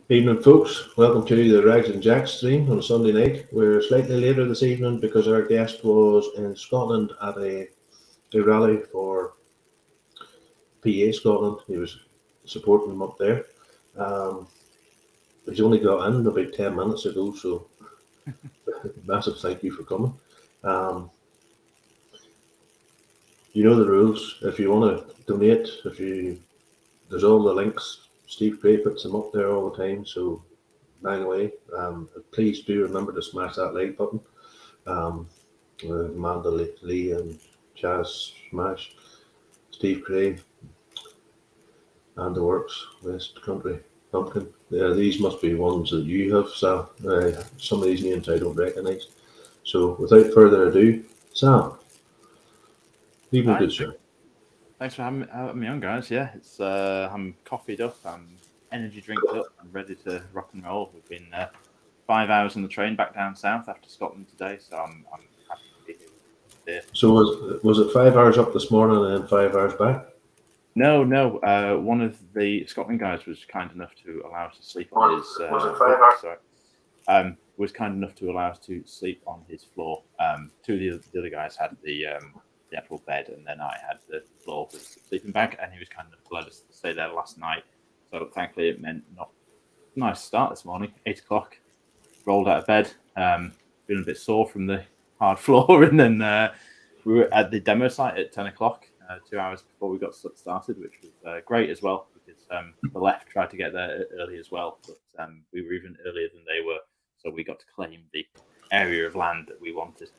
Evening, folks. Welcome to the Rags and Jacks stream on a Sunday night. We're slightly later this evening because our guest was in Scotland at a rally for PA Scotland. He was supporting them up there. Um, he's only got in about 10 minutes ago, so massive thank you for coming. Um, you know the rules. If you want to donate, there's all the links. Steve Gray puts them up there all the time, so bang away. Please do remember to smash that like button. Amanda Lee and Chaz Smash, Steve Gray, and the Works, West Country, Pumpkin. Yeah, these must be ones that you have, Sam. Some of these names I don't recognise. So without further ado, Sam, evening, good sir. Thanks for having me on, guys. Yeah, it's I'm coffeeed up, I'm energy drinked up, I'm ready to rock and roll. We've been 5 hours on the train back down south after Scotland today, so I'm happy to be here. So was it 5 hours up this morning and then 5 hours back? No. One of the Scotland guys was kind enough to allow us to sleep on his. Was it 5 hours? Sorry. Was kind enough to allow us to sleep on his floor. Two of the other guys had the actual bed, and then I had the floor with the sleeping bag, and he was kind enough to let us stay there last night. So thankfully, it meant not nice start this morning. 8 o'clock, rolled out of bed, feeling a bit sore from the hard floor, and then we were at the demo site at 10 o'clock. 2 hours before we got started, which was great as well, because the left tried to get there early as well, but we were even earlier than they were, so we got to claim the area of land that we wanted.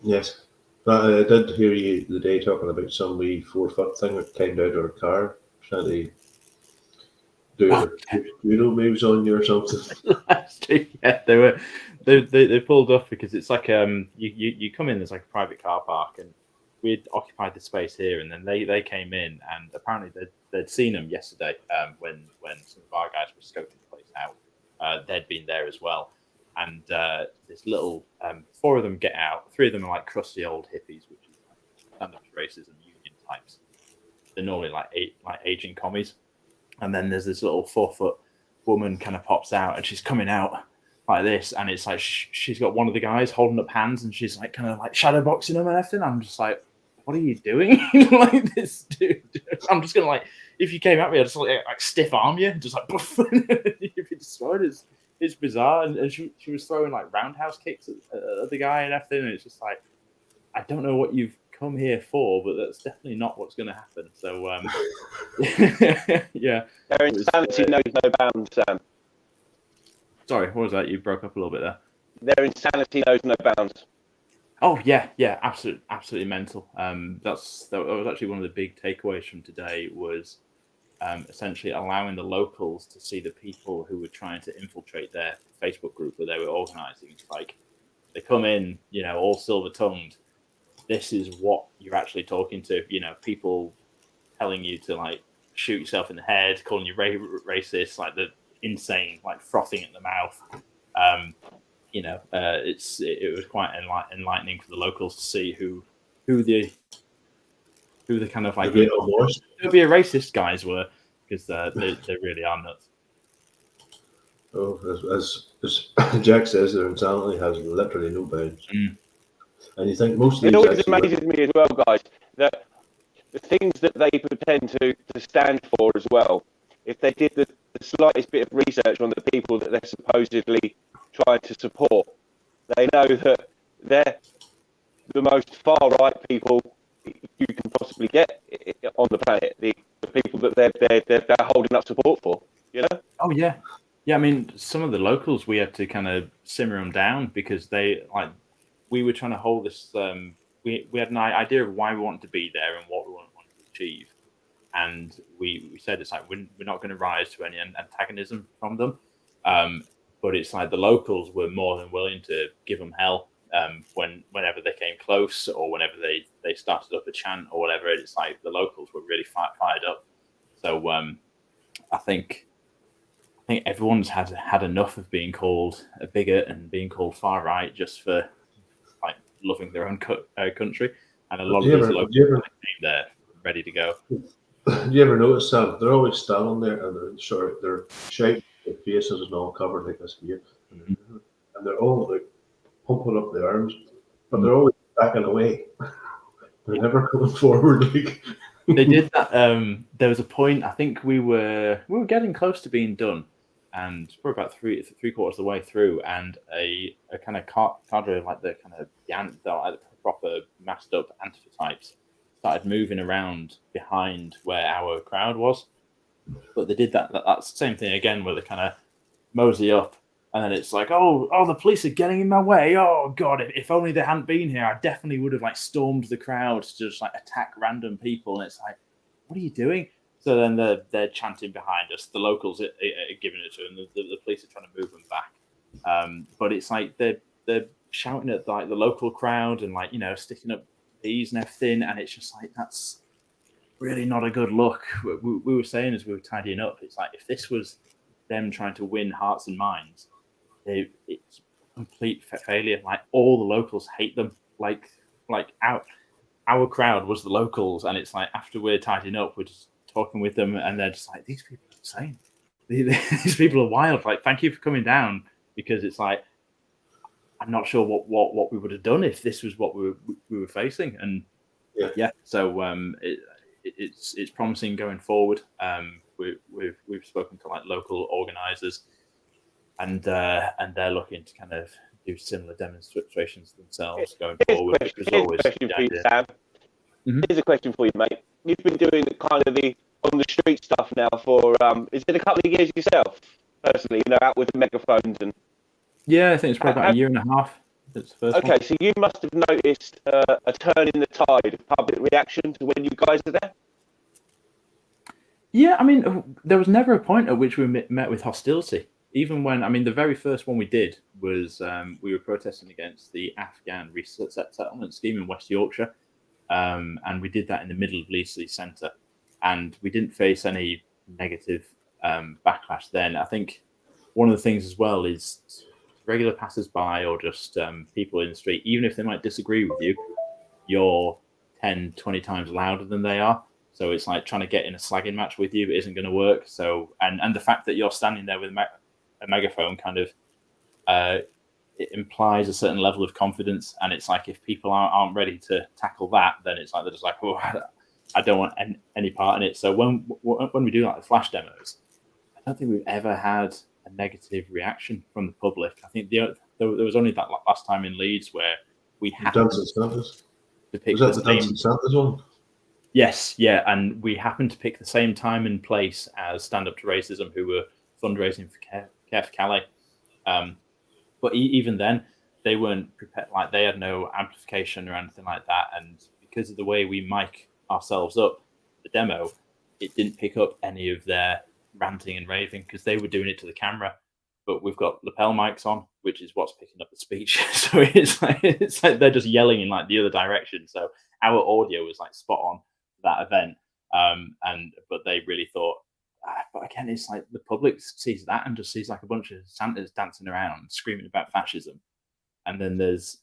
Yes, but I did hear you the day talking about some wee 4-foot thing that came out of a car, trying to do moves on you or something. Yeah, they pulled off because it's like you come in, there's like a private car park, and we'd occupied the space here, and then they came in, and apparently they'd seen them yesterday when some of our guys were scoping the place out. They'd been there as well, and this little 4 of them get out. 3 of them are like crusty old hippies, which is like stand-up racism union types. They're normally like aging commies, and then there's this little 4-foot woman kind of pops out, and she's coming out like this, and it's like she's got one of the guys holding up hands, and she's like kind of like shadow boxing him and everything. I'm just like, what are you doing? Like, this dude, I'm just gonna, like, if you came at me, I'd just like stiff arm you, just like poof, you'd be destroyed. It's bizarre, and she was throwing like roundhouse kicks at the guy and everything, and it's just like, I don't know what you've come here for, but that's definitely not what's going to happen. So yeah, their insanity knows no bounds, Sam. Sorry, what was that? You broke up a little bit there. Their insanity knows no bounds. Oh yeah, absolutely mental. That was actually one of the big takeaways from today, was essentially allowing the locals to see the people who were trying to infiltrate their Facebook group that they were organising. It's like, they come in, all silver-tongued. This is what you're actually talking to. People telling you to like shoot yourself in the head, calling you racist, like the insane, like frothing at the mouth. It was quite enlightening for the locals to see who the kind of like be a racist guys were, because they really are nuts. Oh, as Jack says, their insanity has literally no bounds. And you think most of these... It always amazes me as well, guys, that the things that they pretend to stand for as well, if they did the slightest bit of research on the people that they're supposedly trying to support, they know that they're the most far-right people you can possibly get on the planet, the people that they're holding up support for, Oh, yeah. Yeah, I mean, some of the locals, we had to kind of simmer them down, because we were trying to hold this. We had an idea of why we wanted to be there and what we wanted to achieve, and we said it's like we're not going to rise to any antagonism from them, but it's like the locals were more than willing to give them hell whenever they came close, or whenever they started up a chant or whatever. It's like the locals were really fired up. So I think everyone's had enough of being called a bigot and being called far right just for like loving their own country, and a lot of those locals came there ready to go. Do you ever notice, Sam? They're always standing there and they're shouting their faces and all covered like this here, and they're all like pumping up their arms, but they're always backing away. They're never coming forward. Like They did that. There was a point. I think we were getting close to being done, and we're about three quarters of the way through, and a kind of cadre, like the kind of the proper masked up Antifa types, started moving around behind where our crowd was. But they did that's the same thing again, where they kind of mosey up, and then it's like, oh, the police are getting in my way. Oh God, if only they hadn't been here, I definitely would have like stormed the crowd to just like attack random people. And it's like, what are you doing? So then they're chanting behind us. The locals are giving it to them. The police are trying to move them back. But it's like they're shouting at like the local crowd and like, you know, sticking up these and everything. And it's just like, that's really not a good look. We were saying as we were tidying up, it's like, if this was them trying to win hearts and minds, it's complete failure. Like, all the locals hate them. Like our crowd was the locals, and it's like, after we're tidying up, we're just talking with them, and they're just like, these people are insane. These people are wild. Like, thank you for coming down, because it's like, I'm not sure what we would have done if this was what we were facing. And yeah, so it's promising going forward. We've spoken to like local organisers, and they're looking to kind of do similar demonstrations themselves going forward. Here's a question for you, Sam. Here's a question for you, mate. You've been doing kind of the on the street stuff now for is it a couple of years yourself, personally? You know, out with the megaphones and. Yeah, I think it's probably about a year and a half. That's the first one. So you must have noticed a turn in the tide of public reaction to when you guys are there. Yeah, I mean, there was never a point at which we met with hostility. Even when, I mean, the very first one we did was we were protesting against the Afghan resettlement scheme in West Yorkshire, and we did that in the middle of Leasley Centre, and we didn't face any negative backlash then. I think one of the things as well is regular passers-by or just people in the street, even if they might disagree with you, you're 10, 20 times louder than they are. So it's like trying to get in a slagging match with you isn't going to work. So, and the fact that you're standing there with a megaphone kind of it implies a certain level of confidence. And it's like, if people aren't ready to tackle that, then it's like they're just like, oh, I don't want any part in it. So when we do like the flash demos, I don't think we've ever had a negative reaction from the public. I think there was only that last time in Leeds where we had to pick the Dancing Santas one. Yes, yeah, and we happened to pick the same time and place as Stand Up to Racism, who were fundraising for Care for Calais. But even then, they weren't prepared. Like, they had no amplification or anything like that, and because of the way we mic ourselves up, the demo, it didn't pick up any of their ranting and raving because they were doing it to the camera. But we've got lapel mics on, which is what's picking up the speech. So it's like they're just yelling in like the other direction. So our audio was like spot on that event, but they really thought, but again, it's like the public sees that and just sees like a bunch of Santas dancing around screaming about fascism, and then there's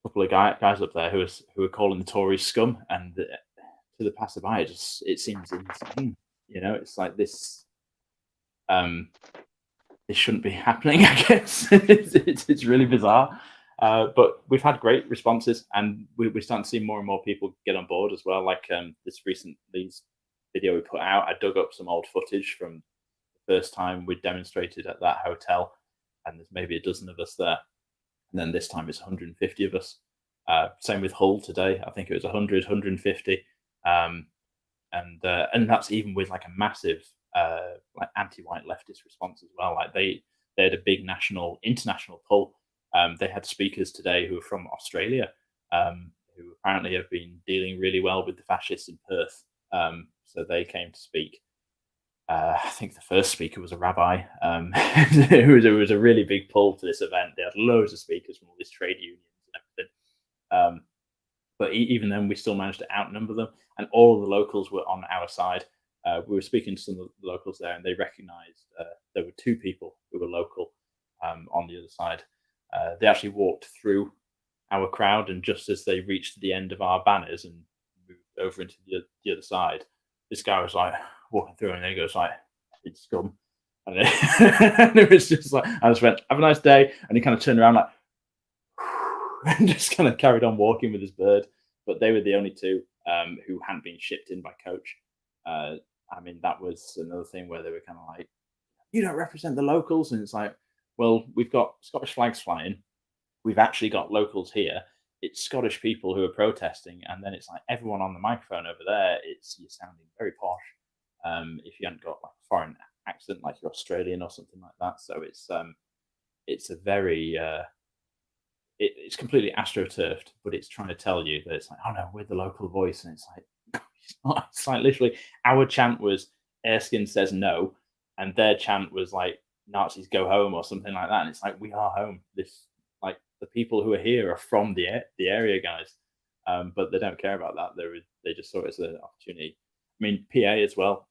a couple of guys up there who are calling the Tories scum, and to the passerby it seems insane. You know, it's like this shouldn't be happening, I guess. It's really bizarre. But we've had great responses, and we're starting to see more and more people get on board as well. Like this recent Leeds video we put out, I dug up some old footage from the first time we demonstrated at that hotel, and there's maybe a dozen of us there. And then this time it's 150 of us. Same with Hull today. I think it was 100, 150. And that's even with like a massive like anti-white leftist response as well. Like they had a big international pull. They had speakers today who are from Australia, who apparently have been dealing really well with the fascists in Perth. So they came to speak. I think the first speaker was a rabbi. It was a really big pull to this event. They had loads of speakers from all these trade unions and everything. But even then, we still managed to outnumber them, and all of the locals were on our side. We were speaking to some of the locals there, and they recognised there were two people who were local on the other side. They actually walked through our crowd, and just as they reached the end of our banners and moved over into the other side, this guy was like walking through, and then he goes like, "It's scum," And, and it was just like, I just went, have a nice day. And he kind of turned around like, and just kind of carried on walking with his bird. But they were the only two who hadn't been shipped in by coach. I mean, that was another thing where they were kind of like, you don't represent the locals. And it's like, well, we've got Scottish flags flying. We've actually got locals here. It's Scottish people who are protesting. And then it's like everyone on the microphone over there, you're sounding very posh. If you haven't got like a foreign accent, like you're Australian or something like that. So it's a very, it's completely astroturfed, but it's trying to tell you that it's like, oh no, we're the local voice. And it's like, it's like literally our chant was Erskine says no. And their chant was like Nazis go home or something like that. And it's like, we are home. Like the people who are here are from the area, guys. But they don't care about that. They just saw it as an opportunity. I mean, PA as well.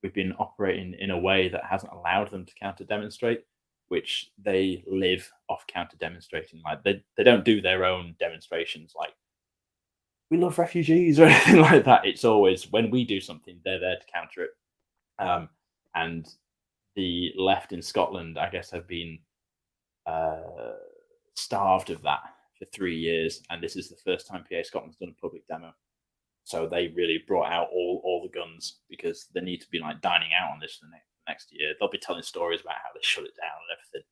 We've been operating in a way that hasn't allowed them to counter demonstrate, which they live off counter demonstrating. Like they don't do their own demonstrations like we love refugees or anything like that. It's always when we do something, they're there to counter it. And the left in Scotland, I guess, have been starved of that for 3 years, and this is the first time PA Scotland's done a public demo. So they really brought out all the guns because they need to be like dining out on this for the next year. They'll be telling stories about how they shut it down and everything.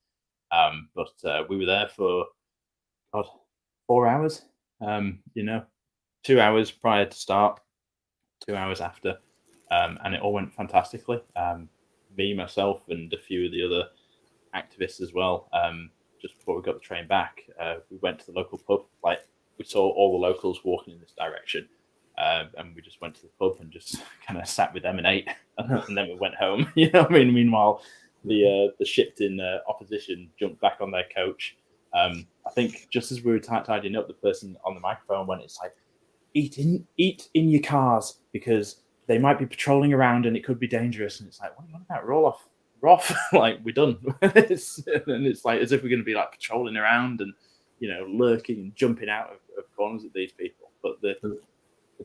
But we were there for 4 hours. 2 hours prior to start, 2 hours after, and it all went fantastically. Me, myself, and a few of the other activists as well. Just before we got the train back, we went to the local pub. Like we saw all the locals walking in this direction, and we just went to the pub and just kind of sat with them and ate, and then we went home. You know what I mean? Meanwhile, the shipped in opposition jumped back on their coach. I think just as we were tidying up, the person on the microphone went, "It's like eat in your cars because they might be patrolling around and it could be dangerous." And it's like, what about roll off? We're off. Like we're done. And it's like as if we're going to be like patrolling around and lurking and jumping out of corners at these people. But the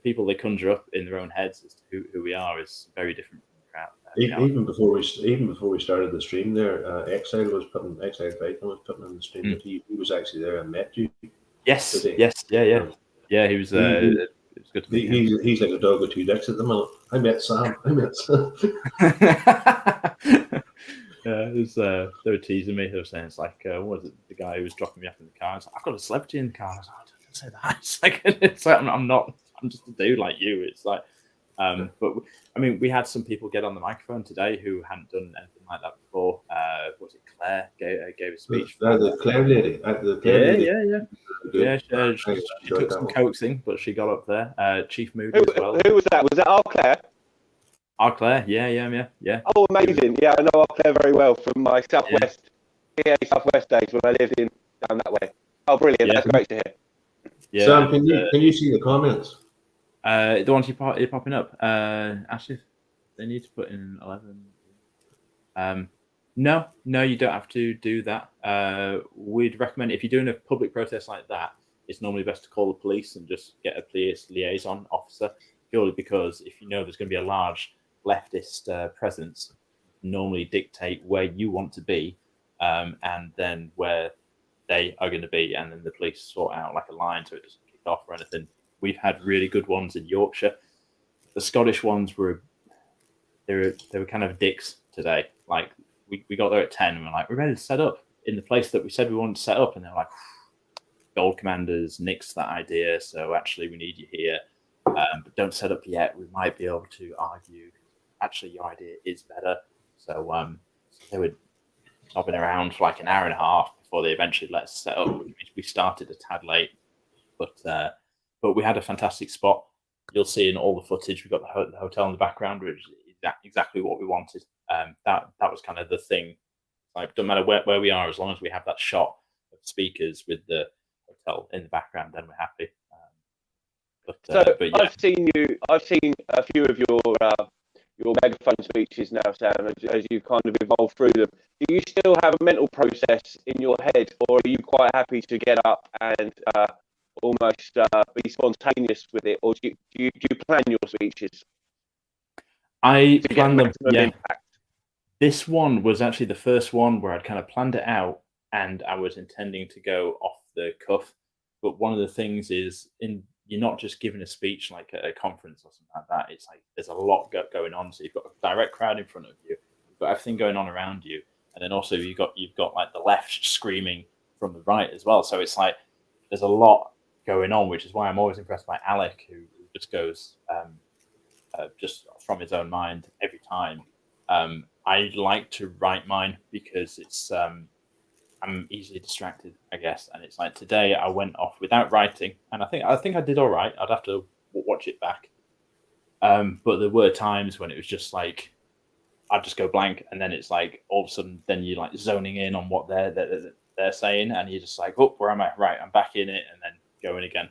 people they conjure up in their own heads as to who we are is very different from the crowd. Even before we started the stream there, Exile Brighton was putting in the stream that he was actually there and met you. Yes, today. yes, yeah. He was. It was good to meet him. He's like a dog with two dicks at the minute. I met Sam. They were teasing me. They were saying it's like, what was it? The guy who was dropping me off in the car. Like, I've got a celebrity in the car. I was like, don't say that. It's like I'm not. I'm just a dude like you. It's like, but I mean, we had some people get on the microphone today who hadn't done anything like that before. Was it Claire gave a speech? The Claire lady. Yeah. She took some coaxing, but she got up there. Chief Moody as well. Who was that? Was that our Claire? Our Claire, yeah. Oh, amazing! Yeah, I know our Claire very well from my Southwest days when I lived down that way. Oh, brilliant! Yeah. That's great to hear. Yeah, Sam, can you see the comments? The ones you're popping up. Actually, they need to put in 11. No, you don't have to do that. We'd recommend if you're doing a public protest like that, it's normally best to call the police and just get a police liaison officer, purely because if you know there's going to be a large leftist presence, normally dictate where you want to be, and then where they are going to be, and then the police sort out like a line so it doesn't kick off or anything. We've had really good ones in Yorkshire. The Scottish ones were kind of dicks today. Like we got there at 10 and we're like, we're ready to set up in the place that we said we wanted to set up, and they're like, Gold Commanders nixed that idea, so actually we need you here, but don't set up yet. We might be able to argue actually your idea is better. So they were bobbing around for like an hour and a half before they eventually let us set up. We started a tad late, but we had a fantastic spot. You'll see in all the footage, we've got the hotel in the background, which is exactly what we wanted. That was kind of the thing. Like, don't matter where we are, as long as we have that shot of speakers with the hotel in the background, then we're happy. But yeah. I've seen a few of your megaphone speeches now, Sam, as you kind of evolve through them. Do you still have a mental process in your head, or are you quite happy to get up and almost be spontaneous with it, or do you plan your speeches? I plan them. Yeah. This one was actually the first one where I'd kind of planned it out and I was intending to go off the cuff. But one of the things is you're not just giving a speech like at a conference or something like that. It's like there's a lot going on. So you've got a direct crowd in front of you, you've got everything going on around you, and then also you've got like the left screaming from the right as well. So it's like there's a lot going on, which is why I'm always impressed by Alec, who just goes just from his own mind every time. I like to write mine because it's I'm easily distracted, I guess. And it's like today I went off without writing, and I think I did all right. I'd have to watch it back. But there were times when it was just like I'd just go blank, and then it's like all of a sudden, then you're like zoning in on what they're saying, and you're just like, oh, where am I? Right, I'm back in it, and then going again.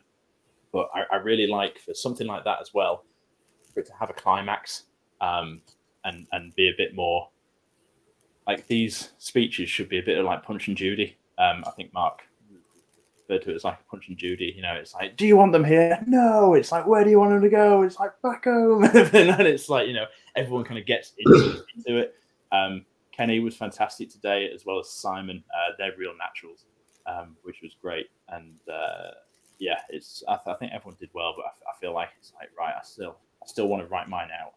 But I really like for something like that as well, for it to have a climax, and be a bit more like these speeches should be a bit of like Punch and Judy. I think Mark referred to it as like Punch and Judy. You know, it's like, do you want them here? No. It's like, where do you want them to go? It's like back home. And then it's like, you know, everyone kind of gets into it. Kenny was fantastic today, as well as Simon. They're real naturals, which was great. And yeah, I think everyone did well, but I feel like it's like, right, I still want to write mine out.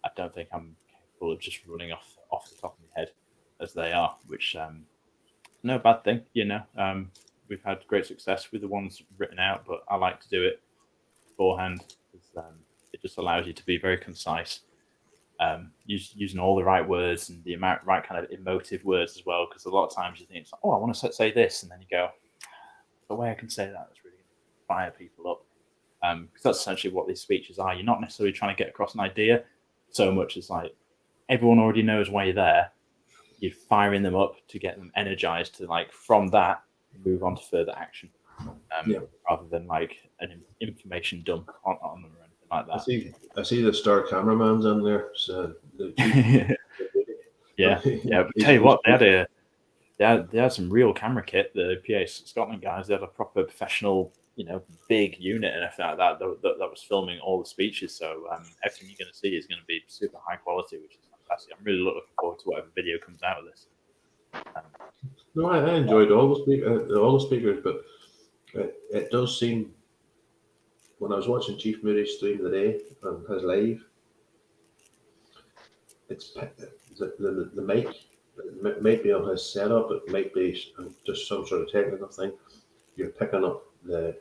I don't think I'm capable of just running off the top of my head as they are, which no bad thing, you know. We've had great success with the ones written out, but I like to do it beforehand because it just allows you to be very concise, using all the right words and the right kind of emotive words as well. Because a lot of times you think, oh, I want to say this, and then you go, the way I can say that's really going to fire people up. Because that's essentially what these speeches are. You're not necessarily trying to get across an idea so much as like everyone already knows why you're there. You're firing them up to get them energized to like from that move on to further action, rather than like an information dump on them or anything like that. I see the star cameraman's in there. So yeah. But tell you what, they had some real camera kit. The PA Scotland guys, they had a proper professional, you know, big unit and everything like that that was filming all the speeches. So everything you're going to see is going to be super high quality, which is fantastic. I'm really looking forward to whatever video comes out of this. No, I enjoyed all the speakers, but it does seem when I was watching Chief Moody's stream today on his live, it's the mic. It might be on his setup. It might be just some sort of technical thing. You're picking up the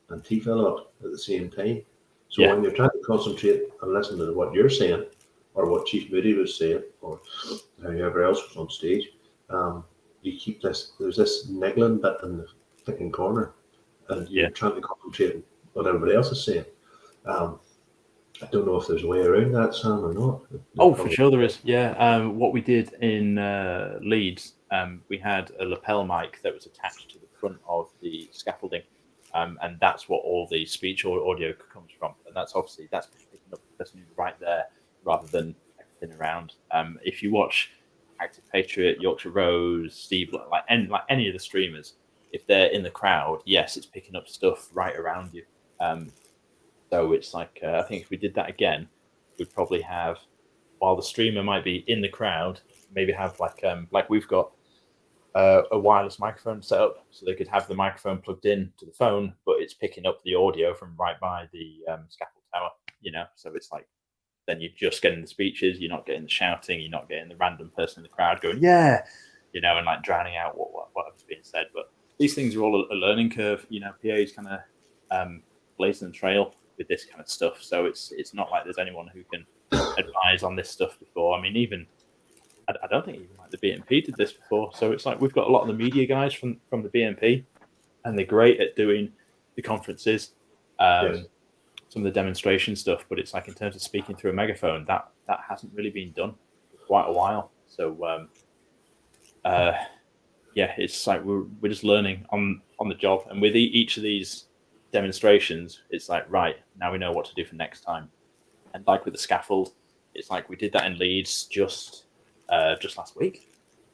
Antifa lot at the same time. So when you're trying to concentrate and listen to what you're saying, or what Chief Moody was saying, or whoever else was on stage, you keep there's this niggling bit in the second corner, and you're trying to concentrate on what everybody else is saying. I don't know if there's a way around that, Sam, or not. Oh, for sure there is. Yeah. What we did in Leeds, we had a lapel mic that was attached to the front of the scaffolding, and that's what all the speech or audio comes from. And that's picking up the person who's right there rather than everything around. If you watch Active Patriot, Yorkshire Rose, Steve, like any of the streamers, if they're in the crowd, yes, it's picking up stuff right around you. So it's like, I think if we did that again, we'd probably have, while the streamer might be in the crowd, maybe have like we've got a wireless microphone set up, so they could have the microphone plugged in to the phone, but it's picking up the audio from right by the scaffold tower, you know. So it's like, then you're just getting the speeches, you're not getting the shouting, you're not getting the random person in the crowd going, yeah, you know, and like drowning out whatever's being said. But these things are all a learning curve, you know. PA's kind of blazing the trail with this kind of stuff, so it's not like there's anyone who can advise on this stuff before. I mean, even I don't think even like the BNP did this before, so it's like we've got a lot of the media guys from the BNP, and they're great at doing the conferences, some of the demonstration stuff, but it's like in terms of speaking through a megaphone, that hasn't really been done for quite a while. So it's like we're just learning on the job, and with each of these demonstrations, it's like, right, now we know what to do for next time. And like with the scaffold, it's like we did that in Leeds just last week,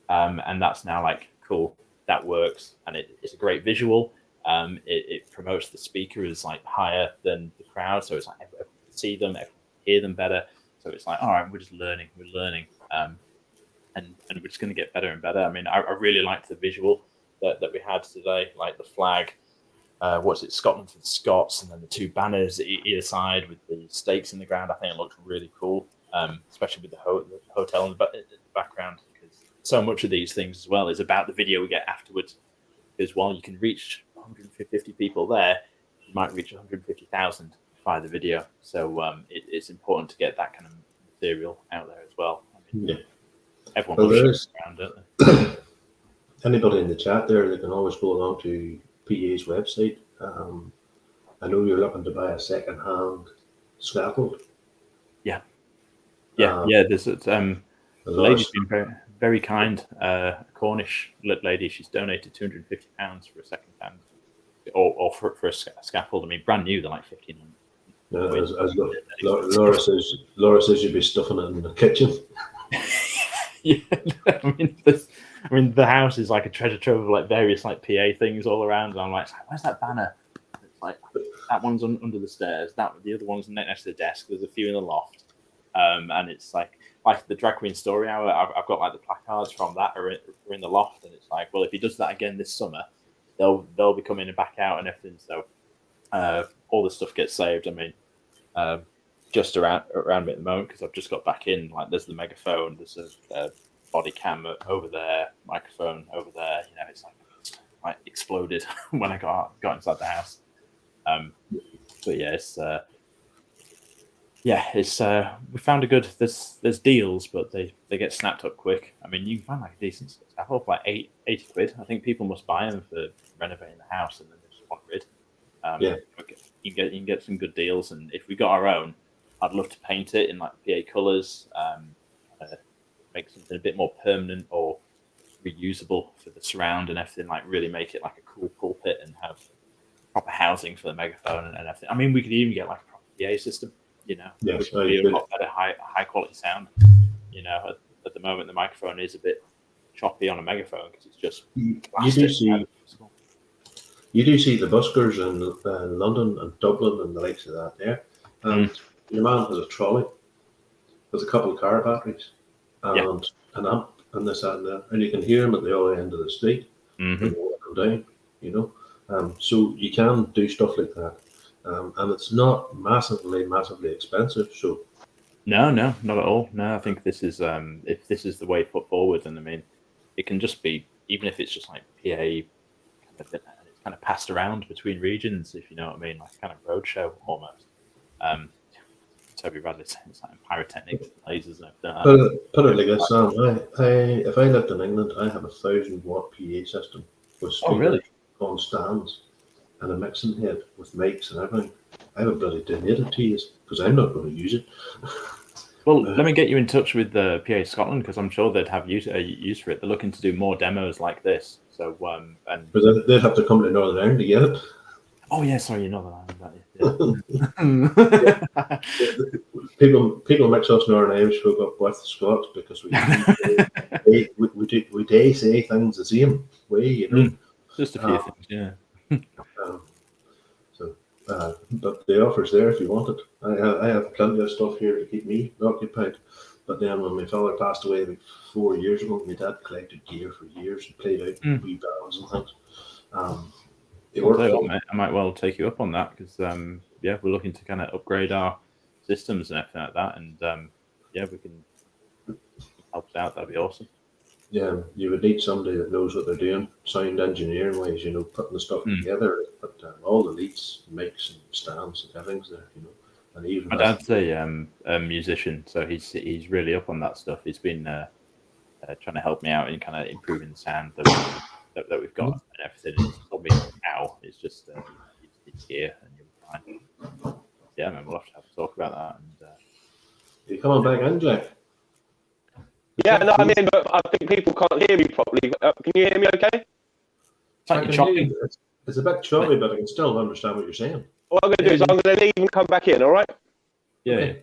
and that's now like, cool, that works, and it's a great visual. It promotes the speaker as like higher than the crowd, so it's like everyone can see them, everyone can hear them better. So it's like, all right, we're learning, And we're just going to get better and better. I mean, I really liked the visual that we had today, like the flag. What's it? Scotland for the Scots, and then the two banners either side with the stakes in the ground. I think it looks really cool, especially with the hotel in the background, because so much of these things as well is about the video we get afterwards. Because while you can reach 150 people there, you might reach 150,000 via the video. So it's important to get that kind of material out there as well. I mean, everyone pushes around, don't they? Anybody in the chat there, they can always go along to PA's website. I know you're looking to buy a second-hand scaffold. Yeah. There's the lady's been very, very kind. Cornish lady, she's donated £250 for a second-hand, or for a scaffold. I mean, brand new, they're like 1,500. As Laura says, you'd be stuffing it in the kitchen. Yeah, I mean, the house is like a treasure trove of like various like PA things all around, and I'm like, where's that banner? It's like that one's under the stairs. The other one's next to the desk. There's a few in the loft, and it's like the Drag Queen Story Hour. I've got like the placards from that are in the loft, and it's like, well, if he does that again this summer, they'll be coming back out and everything. So all the stuff gets saved. I mean, just around me at the moment, because I've just got back in. Like, there's the megaphone, there's a body cam over there, microphone over there. You know, it's like exploded when I got inside the house. But yeah, it's we found a good. There's deals, but they get snapped up quick. I mean, you can find like a decent stuff for like 80 quid. I think people must buy them for renovating the house, and then they just want rid. You can get some good deals, and if we got our own, I'd love to paint it in like PA colours, make something a bit more permanent or reusable for the surround and everything. Like, really make it like a cool pulpit and have proper housing for the megaphone and everything. I mean, we could even get like a proper PA system, you know, which would be a lot better, high quality sound. You know, at the moment the microphone is a bit choppy on a megaphone because it's just you do see the buskers in London and Dublin and the likes of that there. And your man has a trolley with a couple of car batteries and an amp and this and that, and you can hear him at the other end of the street when you walk down, you know. So you can do stuff like that, and it's not massively expensive. So no, not at all. No, I think this is if this is the way put forward, then I mean, it can just be, even if it's just like PA kind of passed around between regions, if you know what I mean, like kind of roadshow almost. Toby Bradley saying it's like pyrotechnics, lasers, and everything. Put it like this, Sam. If I lived in England, I have a 1,000-watt PA system with speakers on stands and a mixing head with mics and everything. I have a bloody donated to you because I'm not going to use it. Well, let me get you in touch with the PA Scotland, because I'm sure they'd have use for it. They're looking to do more demos like this. So and but they'd have to come to Northern Ireland to get it. Oh yeah, sorry, you're Northern Ireland, yeah. People mix us Northern Irish folk up with Scots because we say things the same way, you know. Just a few things, yeah. But the offer's there if you want it. I have plenty of stuff here to keep me occupied. But then when my father passed away about 4 years ago, my dad collected gear for years and played out wee bands and things. I might well take you up on that, because we're looking to kind of upgrade our systems and everything like that, and we can help us out. That'd be awesome. Yeah, you would need somebody that knows what they're doing, sound engineering wise, you know, putting the stuff together. But all the leads, mics and stands and everything's there, you know. And even my dad's a musician, so he's really up on that stuff. He's been trying to help me out in kind of improving the sound that we've got and everything. It's told me now it's just it's here and you'll be fine. Yeah, man, we'll have to talk about that. And you coming back in, Jack? Yeah, no, I'm in, but I think people can't hear me properly. Can you hear me okay? It's a bit choppy, but I can still understand what you're saying. What I'm going to do is I'm going to leave and come back in, all right? Yeah.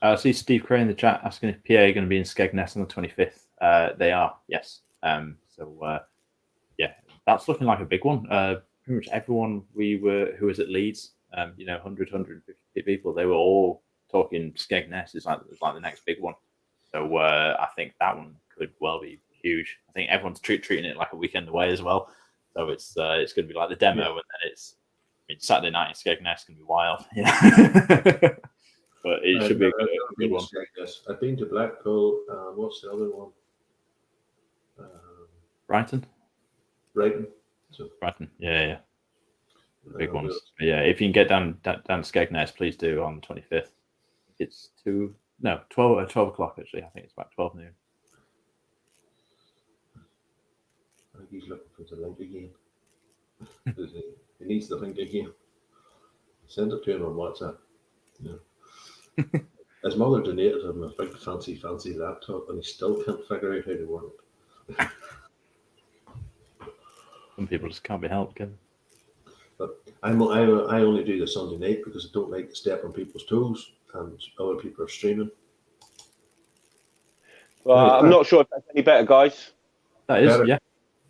I see Steve Cray in the chat asking if PA are going to be in Skegness on the 25th. They are, yes. That's looking like a big one. Pretty much everyone who was at Leeds, 100, 150 people, they were all talking Skegness is like the next big one. So I think that one could well be huge. I think everyone's treating it like a weekend away as well. So it's going to be like the demo, and then it's Saturday night in Skegness can be wild. Yeah. But it should be a good one. I've been to Blackpool. What's the other one? Brighton. So, Brighton. Yeah. The big ones. But yeah, if you can get down to Skegness, please do on the 25th. It's 12 o'clock actually. I think it's about 12 noon. I think he's looking for the link again. He needs the link again. Send it to him on WhatsApp. Yeah. His mother donated him a big fancy laptop, and he still can't figure out how to work it. Some people just can't be helped, can they? But I only do the Sunday night because I don't like to step on people's toes, and other people are streaming. Well, I'm not sure if that's any better, guys. That is, Better.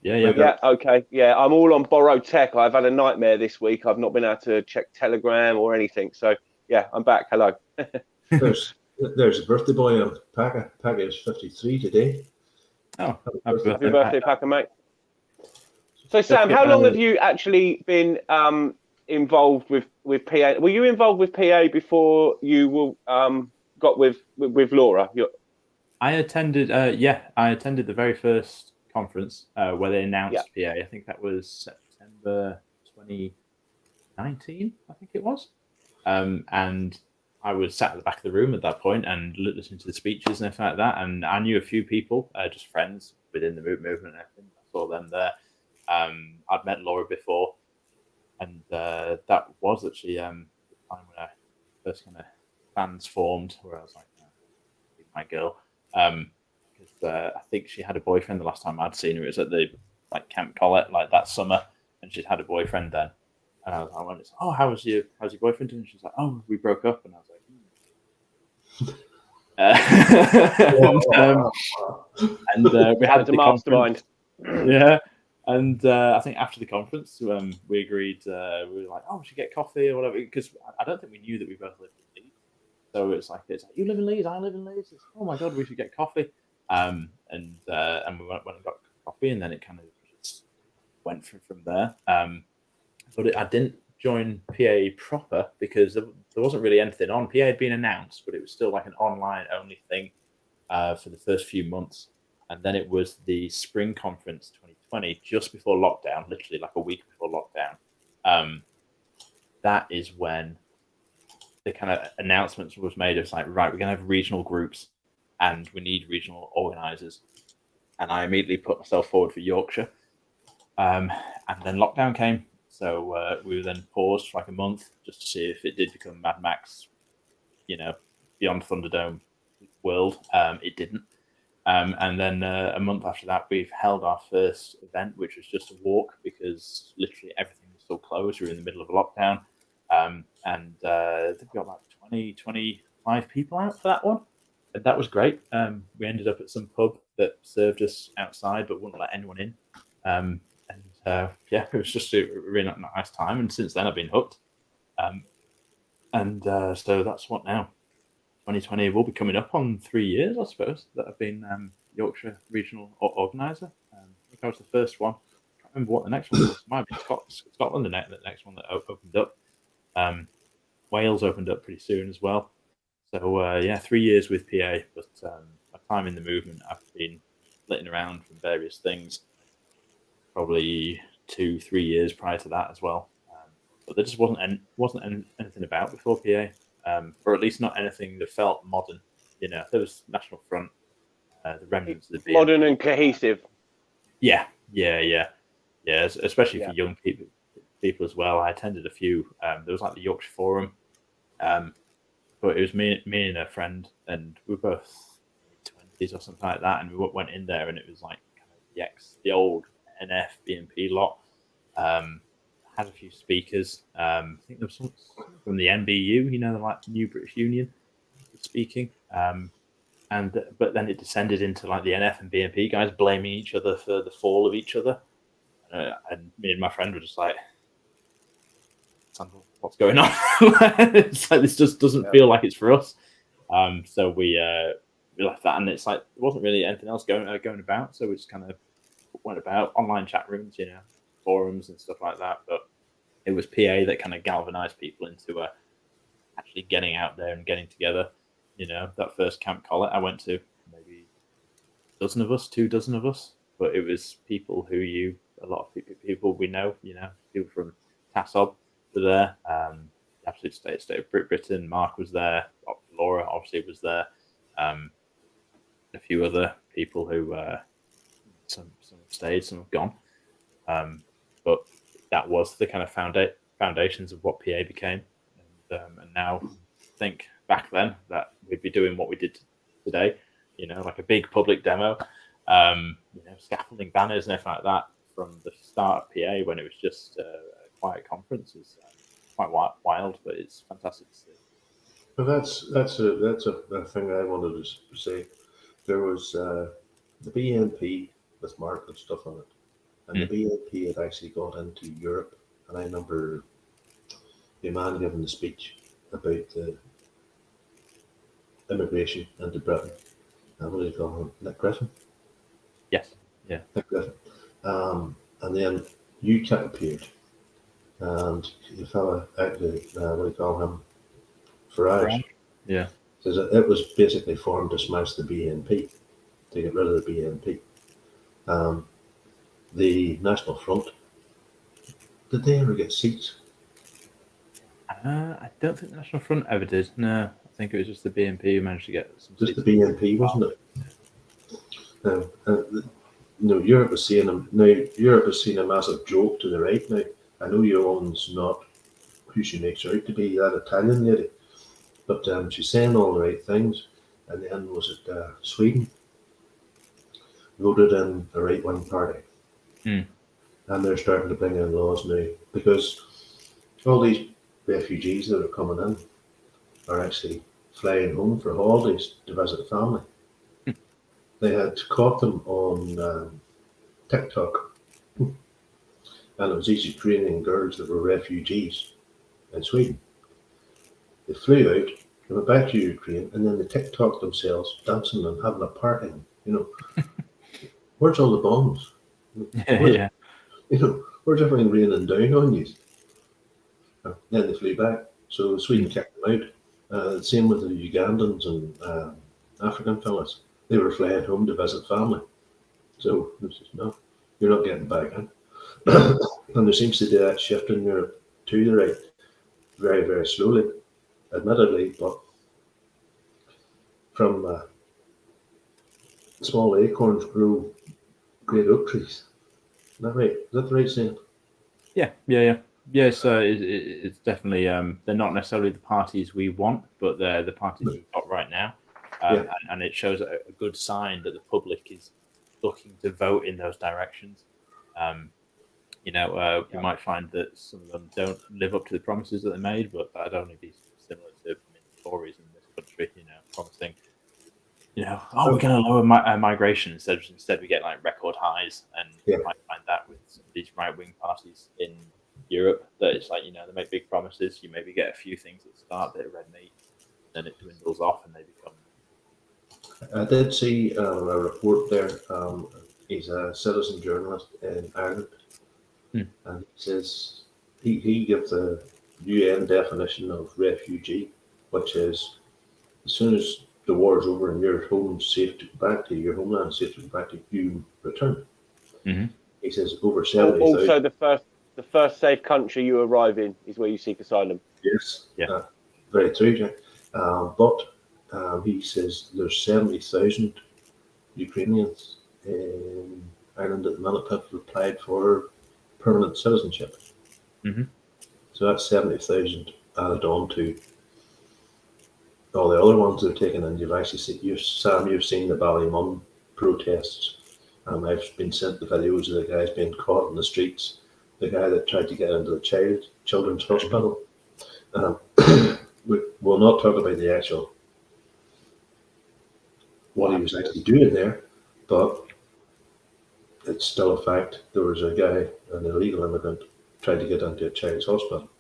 Yeah, okay. Yeah, I'm all on borrowed tech. I've had a nightmare this week. I've not been able to check Telegram or anything. So, yeah, I'm back. Hello. There's a birthday boy on Paca. Paca is 53 today. Oh, happy birthday, Paca, mate. So, Sam, how long have you actually been involved with PA? Were you involved with PA before you got with Laura? I attended. I attended the very first conference where they announced PA. I think that was September 2019. I think it was, and I was sat at the back of the room at that point and listening to the speeches and everything like that. And I knew a few people, just friends within the movement and everything. I saw them there. I'd met Laura before, and that was actually the time when I first kind of fans formed, where I was like, my girl. Because I think she had a boyfriend the last time I'd seen her. It was at the Camp Collett that summer, and she'd had a boyfriend then. And I went, "Oh, how's your boyfriend doing?" She's like, "Oh, we broke up." And I was like, and we had the mastermind. Yeah, and I think after the conference, we agreed. We were like, "Oh, we should get coffee or whatever," because I don't think we knew that we both lived in Leeds. So it's like you live in Leeds, I live in Leeds. It's, oh my god, we should get coffee. And we went and got coffee, and then it kind of just went from there. But I didn't join PA proper because there wasn't really anything on. PA had been announced, but it was still like an online only thing for the first few months. And then it was the spring conference 2020, just before lockdown, literally like a week before lockdown. That is when the kind of announcements was made. It's like, right, we're going to have regional groups and we need regional organisers. And I immediately put myself forward for Yorkshire. And then lockdown came. So we were then paused for like a month just to see if it did become Mad Max, beyond Thunderdome world. It didn't. And then a month after that, we've held our first event, which was just a walk because literally everything was still closed. We were in the middle of a lockdown. And I think we got like 20, 25 people out for that one. And that was great. We ended up at some pub that served us outside but wouldn't let anyone in. It was just a really nice time. And since then, I've been hooked. So that's what now. 2020 will be coming up on 3 years, I suppose, that I've been Yorkshire Regional Organiser. I think I was the first one. I can't remember what the next one was. It might have been Scotland, the next one that opened up. Wales opened up pretty soon as well. So 3 years with PA, but my time in the movement, I've been flitting around from various things. Probably 2-3 years prior to that as well. But there just wasn't anything about before PA, or at least not anything that felt modern. There was National Front, the remnants of the BNP. Modern and cohesive. Yeah. Especially for young people as well. I attended a few. There was like the Yorkshire Forum, but it was me and a friend, and we were both 20s or something like that, and we went in there, and it was like kind of the old NF BNP lot. Had a few speakers. I think there was some from the NBU, the New British Union, speaking. But then it descended into like the NF and BNP guys blaming each other for the fall of each other. And me and my friend were just like, what's going on? It's like this just doesn't feel like it's for us. So we left that, and it's like there wasn't really anything else going about. So we just kind of went about online chat rooms, forums and stuff like that. But it was PA that kind of galvanized people into actually getting out there and getting together. That first Camp Collet I went to, maybe a dozen of us, 2 dozen of us, but it was people who a lot of people we know, people from TASOB were there, Absolute State of Britain, Mark was there, Laura obviously was there, a few other people who some have stayed, some have gone, but that was the kind of foundations of what PA became, and now I think back then that we'd be doing what we did today, like a big public demo, scaffolding banners and everything like that from the start of PA when it was just a quiet conference is quite wild, but it's fantastic to see. But that's a thing I wanted to say. There was the BNP with Mark and stuff on it, and the BNP had actually got into Europe, and I remember the man giving the speech about the immigration into Britain. What do you call him? Nick Griffin? Yes. Yeah. Nick Griffin. And then UKIP appeared. And the fella, what do you call him? Farage. Yeah. Says it was basically formed to smash the BNP, to get rid of the BNP. The National Front, did they ever get seats? I don't think the National Front ever did. No, I think it was just the BNP who managed to get some Just seats. the BNP, wasn't it? Europe is seeing a massive joke to the right now. I know Yoan's not who she makes out to be, that Italian lady, but she's saying all the right things. And then was it Sweden voted in the right-wing party, and they're starting to bring in laws now because all these refugees that are coming in are actually flying home for holidays to visit family. They had caught them on TikTok, and it was these Ukrainian girls that were refugees in Sweden. They flew out, they went back to Ukraine, and then they TikToked themselves dancing and having a party. Where's all the bombs? Yeah. Where's everything raining down on you? Then they flew back, so Sweden kicked them out. Same with the Ugandans and African fellas. They were flying home to visit family. So this is no, you're not getting back in. And there seems to be that shift in Europe to the right, very, very slowly, admittedly, but from small acorns grow great oak trees. Is that right? Is that the right saying? Yeah. So it's definitely they're not necessarily the parties we want, but they're the parties we've got right now, and it shows a good sign that the public is looking to vote in those directions. You might find that some of them don't live up to the promises that they made, but that'd only be similar to Tories in this country. Promising, we're going to lower migration instead we get like record highs, and you might find that with some of these right-wing parties in Europe that it's like they make big promises, you maybe get a few things at the start, a bit of red meat, then it dwindles off and they become. I did see a report there. He's a citizen journalist in Ireland, and he says he gives the UN definition of refugee, which is as soon as the war is over and you're home safe to go back to your homeland, safe to go back to, you return. He says over 70,000. Also, the first safe country you arrive in is where you seek asylum. Yes, very true, Jack. But he says there's 70,000 Ukrainians in Ireland at the minute have applied for permanent citizenship. So that's 70,000 added on to all the other ones that are taken in. You've actually seen, you've seen the Ballymun protests. I've been sent the videos of the guys being caught in the streets. The guy that tried to get into the children's hospital. We'll not talk about the actual what he was actually doing there, but it's still a fact. There was a guy, an illegal immigrant, tried to get into a child's hospital.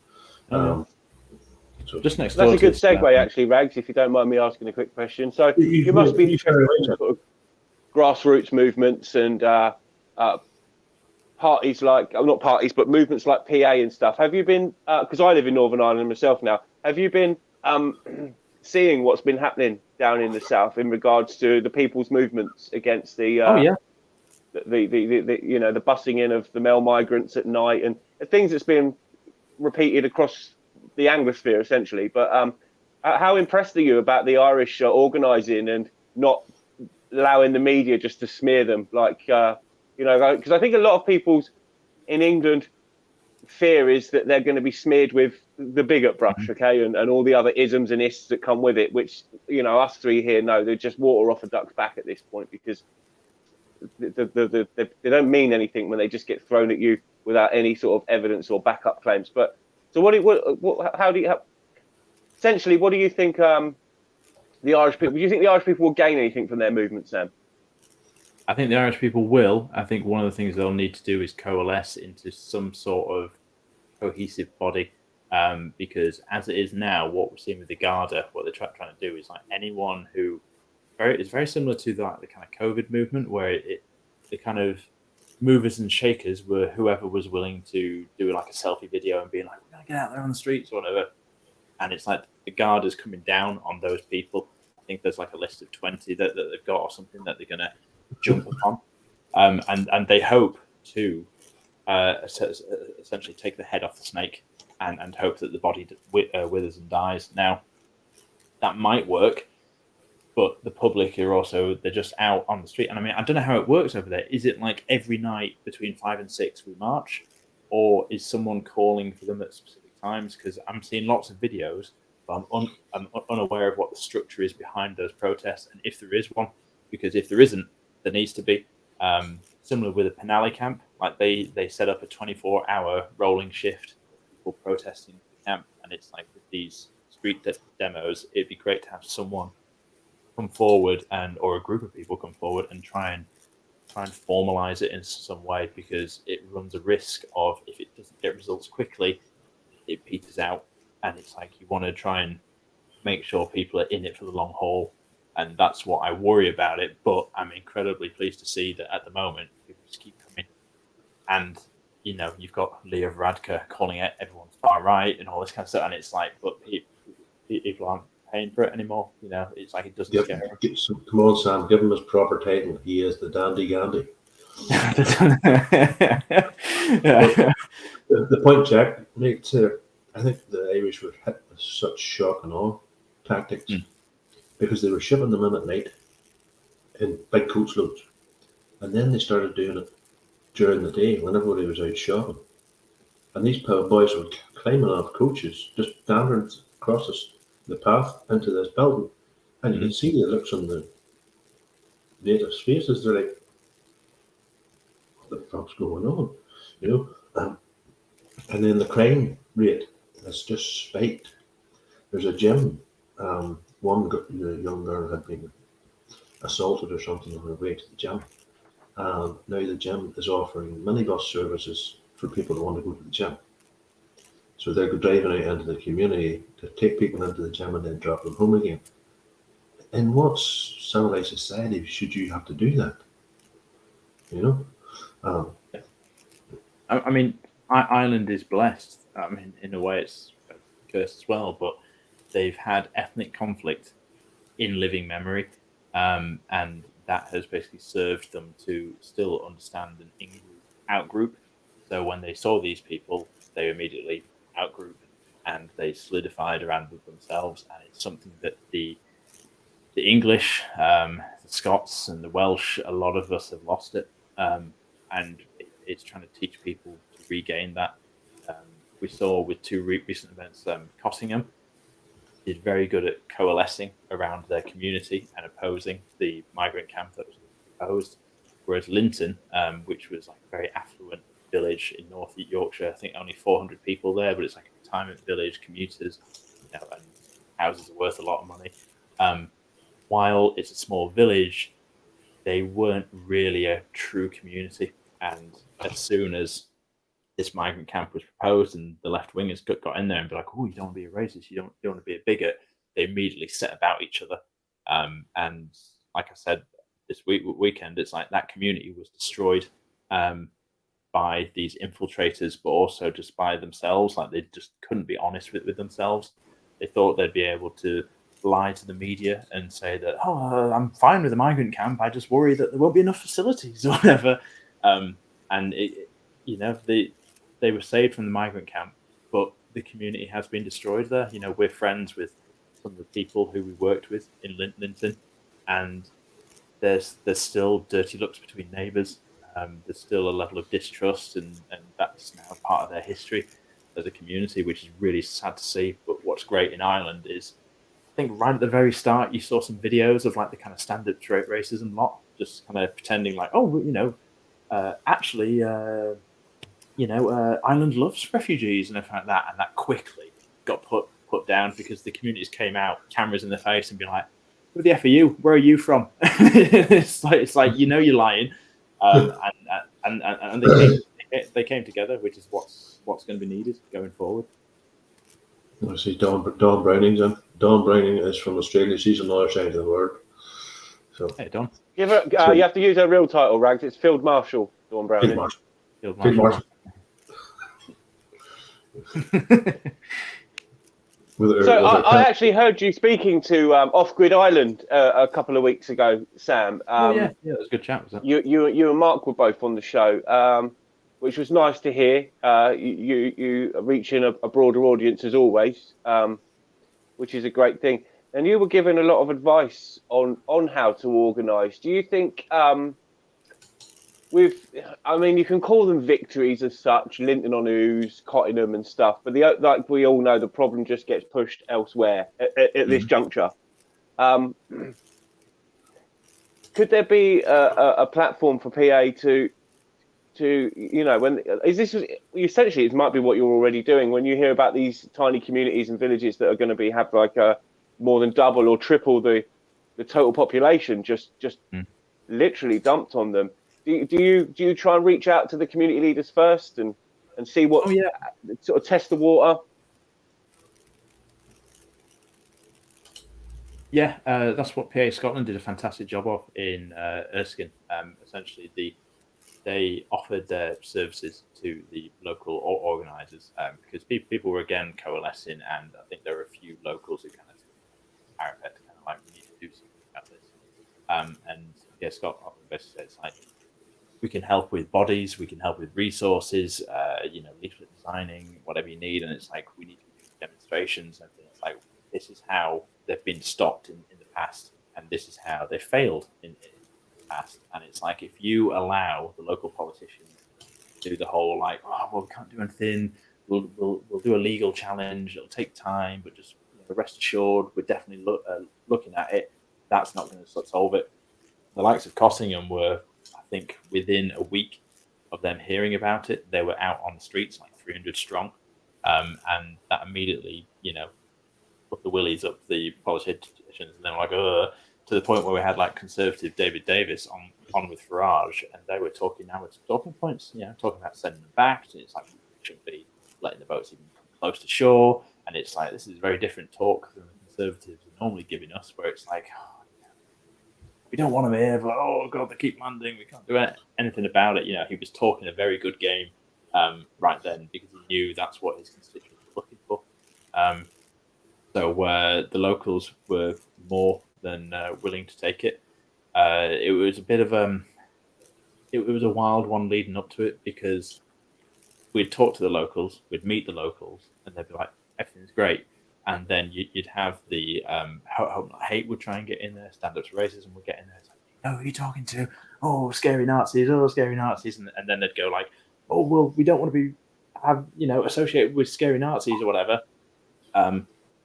So Just next door. That's a good to segue, actually, Rags, if you don't mind me asking a quick question. So you must be interested in sort of grassroots movements and parties like, not parties, but movements like PA and stuff. Have you been, because I live in Northern Ireland myself now, have you been seeing what's been happening down in the south in regards to the people's movements against the oh yeah, the busing in of the male migrants at night and things that's been repeated across the Anglosphere essentially. But how impressed are you about the Irish organising and not allowing the media just to smear them? Because I think a lot of people's in England fear is that they're going to be smeared with the bigot brush, okay, and all the other isms and ists that come with it, which, us three here know they're just water off a duck's back at this point, because they don't mean anything when they just get thrown at you without any sort of evidence or backup claims. But so essentially, what do you think the Irish people, do you think the Irish people will gain anything from their movement, Sam? I think the Irish people will. I think one of the things they'll need to do is coalesce into some sort of cohesive body, because as it is now, what we're seeing with the Garda, what they're trying to do is like anyone who it's very similar to the kind of COVID movement, where the kind of movers and shakers were whoever was willing to do like a selfie video and being like, we're gonna get out there on the streets or whatever. And it's like the Garda's coming down on those people. I think there's like a list of 20 that they've got or something that they're gonna jump upon, and they hope to essentially take the head off the snake and hope that the body withers and dies. Now, that might work, but the public are also, they're just out on the street. And I mean, I don't know how it works over there. Is it like every night between 5 and 6 we march, or is someone calling for them at specific times? Because I'm seeing lots of videos, but I'm unaware of what the structure is behind those protests, and if there is one, because if there isn't, there needs to be. Similar with the Penally camp, like they set up a 24-hour rolling shift, people protesting the camp, and it's like with these street demos, it'd be great to have someone come forward or a group of people come forward and try and formalize it in some way, because it runs a risk of, if it doesn't get results quickly, it peters out, and it's like you want to try and make sure people are in it for the long haul. And that's what I worry about it. But I'm incredibly pleased to see that at the moment people just keep coming. And you've got Leah Varadkar calling it everyone's far right and all this kind of stuff. And it's like, but people aren't paying for it anymore. It's like it doesn't scare them. Come on, Sam, give him his proper title. He is the Dandy Gandhi. The point Jack makes, I think the Irish were hit with such shock and awe tactics. Because they were shipping them in at night in big coach loads. And then they started doing it during the day when everybody was out shopping. And these boys were climbing off coaches, just dandering across the path into this building. And you can see the looks on the natives' faces. They're like, what the fuck's going on? And then the crime rate has just spiked. There's a gym. One young girl had been assaulted or something on her way to the gym. Now the gym is offering minibus services for people who want to go to the gym. So they're driving out into the community to take people into the gym and then drop them home again. In what civilized society should you have to do that? I mean, Ireland is blessed. I mean, in a way, it's cursed as well, but they've had ethnic conflict in living memory, and that has basically served them to still understand an in-group, out-group. So when they saw these people, they immediately out-group, and they solidified around themselves. And it's something that the English, the Scots, and the Welsh, a lot of us have lost it, and it's trying to teach people to regain that. We saw with two recent events, Cossingham is very good at coalescing around their community and opposing the migrant camp that was opposed. Whereas Linton, which was like a very affluent village in North Yorkshire, I think only 400 people there, but it's like a retirement village, commuters, and houses are worth a lot of money. While it's a small village, they weren't really a true community. And as soon as this migrant camp was proposed, and the left wingers got in there and be like, "Oh, you don't want to be a racist, you don't want to be a bigot." They immediately set about each other, and like I said, this weekend, it's like that community was destroyed by these infiltrators, but also just by themselves. Like they just couldn't be honest with themselves. They thought they'd be able to lie to the media and say that, "Oh, I'm fine with the migrant camp. I just worry that there won't be enough facilities or whatever." And they were saved from the migrant camp, but the community has been destroyed there. We're friends with some of the people who we worked with in Linton, and there's still dirty looks between neighbours. There's still a level of distrust, and that's now part of their history as a community, which is really sad to see. But what's great in Ireland is, I think right at the very start, you saw some videos of like the kind of stand-up straight racism lot, just kind of pretending like, Ireland loves refugees and everything like that, and that quickly got put down because the communities came out, cameras in their face, and be like, "Who the F are you? Where are you from?" it's like you're lying, and they came together, which is what's going to be needed going forward. I see Dawn Browning's in. Dawn Browning is from Australia. She's on the other side of the world. So Hey, Dawn. You have to use her real title, Rags. It's Field Marshal Dawn Browning. Field Marshal. So I actually heard you speaking to Off Grid Island a couple of weeks ago, Sam. Yeah, that was a good chat. Was that? You and Mark were both on the show, which was nice to hear. You reaching a broader audience as always, which is a great thing. And you were given a lot of advice on how to organise. Do you think you can call them victories as such, Linton on Ouse, Cottingham and stuff, but like we all know, the problem just gets pushed elsewhere at this juncture. Could there be a platform for PA to essentially it might be what you're already doing when you hear about these tiny communities and villages that are going to have like a more than double or triple the total population just literally dumped on them. Do you try and reach out to the community leaders first and see what sort of test the water? Yeah, that's what PA Scotland did a fantastic job of in Erskine. Essentially, they offered their services to the local organisers because people were again coalescing, and I think there were a few locals who kind of parapet kind of like, we need to do something about this. And yeah, Scotland basically said it's like, we can help with bodies, we can help with resources, leaflet designing, whatever you need. And it's like, we need to do demonstrations and things like, this is how they've been stopped in the past, and this is how they failed in the past. And it's like, if you allow the local politicians to do the whole like, oh, well, we can't do anything, we'll do a legal challenge, it'll take time, but just rest assured, we're definitely looking at it, that's not going to solve it. The likes of Cottingham were, I think, within a week of them hearing about it, they were out on the streets like 300 strong, and that immediately, put the willies up the politicians, and then to the point where we had like Conservative David Davis on with Farage, and they were talking now with talking points, talking about sending them back. It's like, we shouldn't be letting the boats even close to shore, and it's like, this is a very different talk than the Conservatives are normally giving us, where it's like, we don't want them here, but oh god, they keep landing, we can't do anything about it. He was talking a very good game right then, because he knew that's what his constituents were looking for. So the locals were more than willing to take it. It was a bit of it was a wild one leading up to it, because we'd talk to the locals, we'd meet the locals, and they'd be like, everything's great. And then you'd have the hate would try and get in there, stand up to racism would get in there. It's like, who are you talking to? Oh, scary Nazis! Oh, scary Nazis! And then they'd go like, oh, well, we don't want to be associated with scary Nazis or whatever.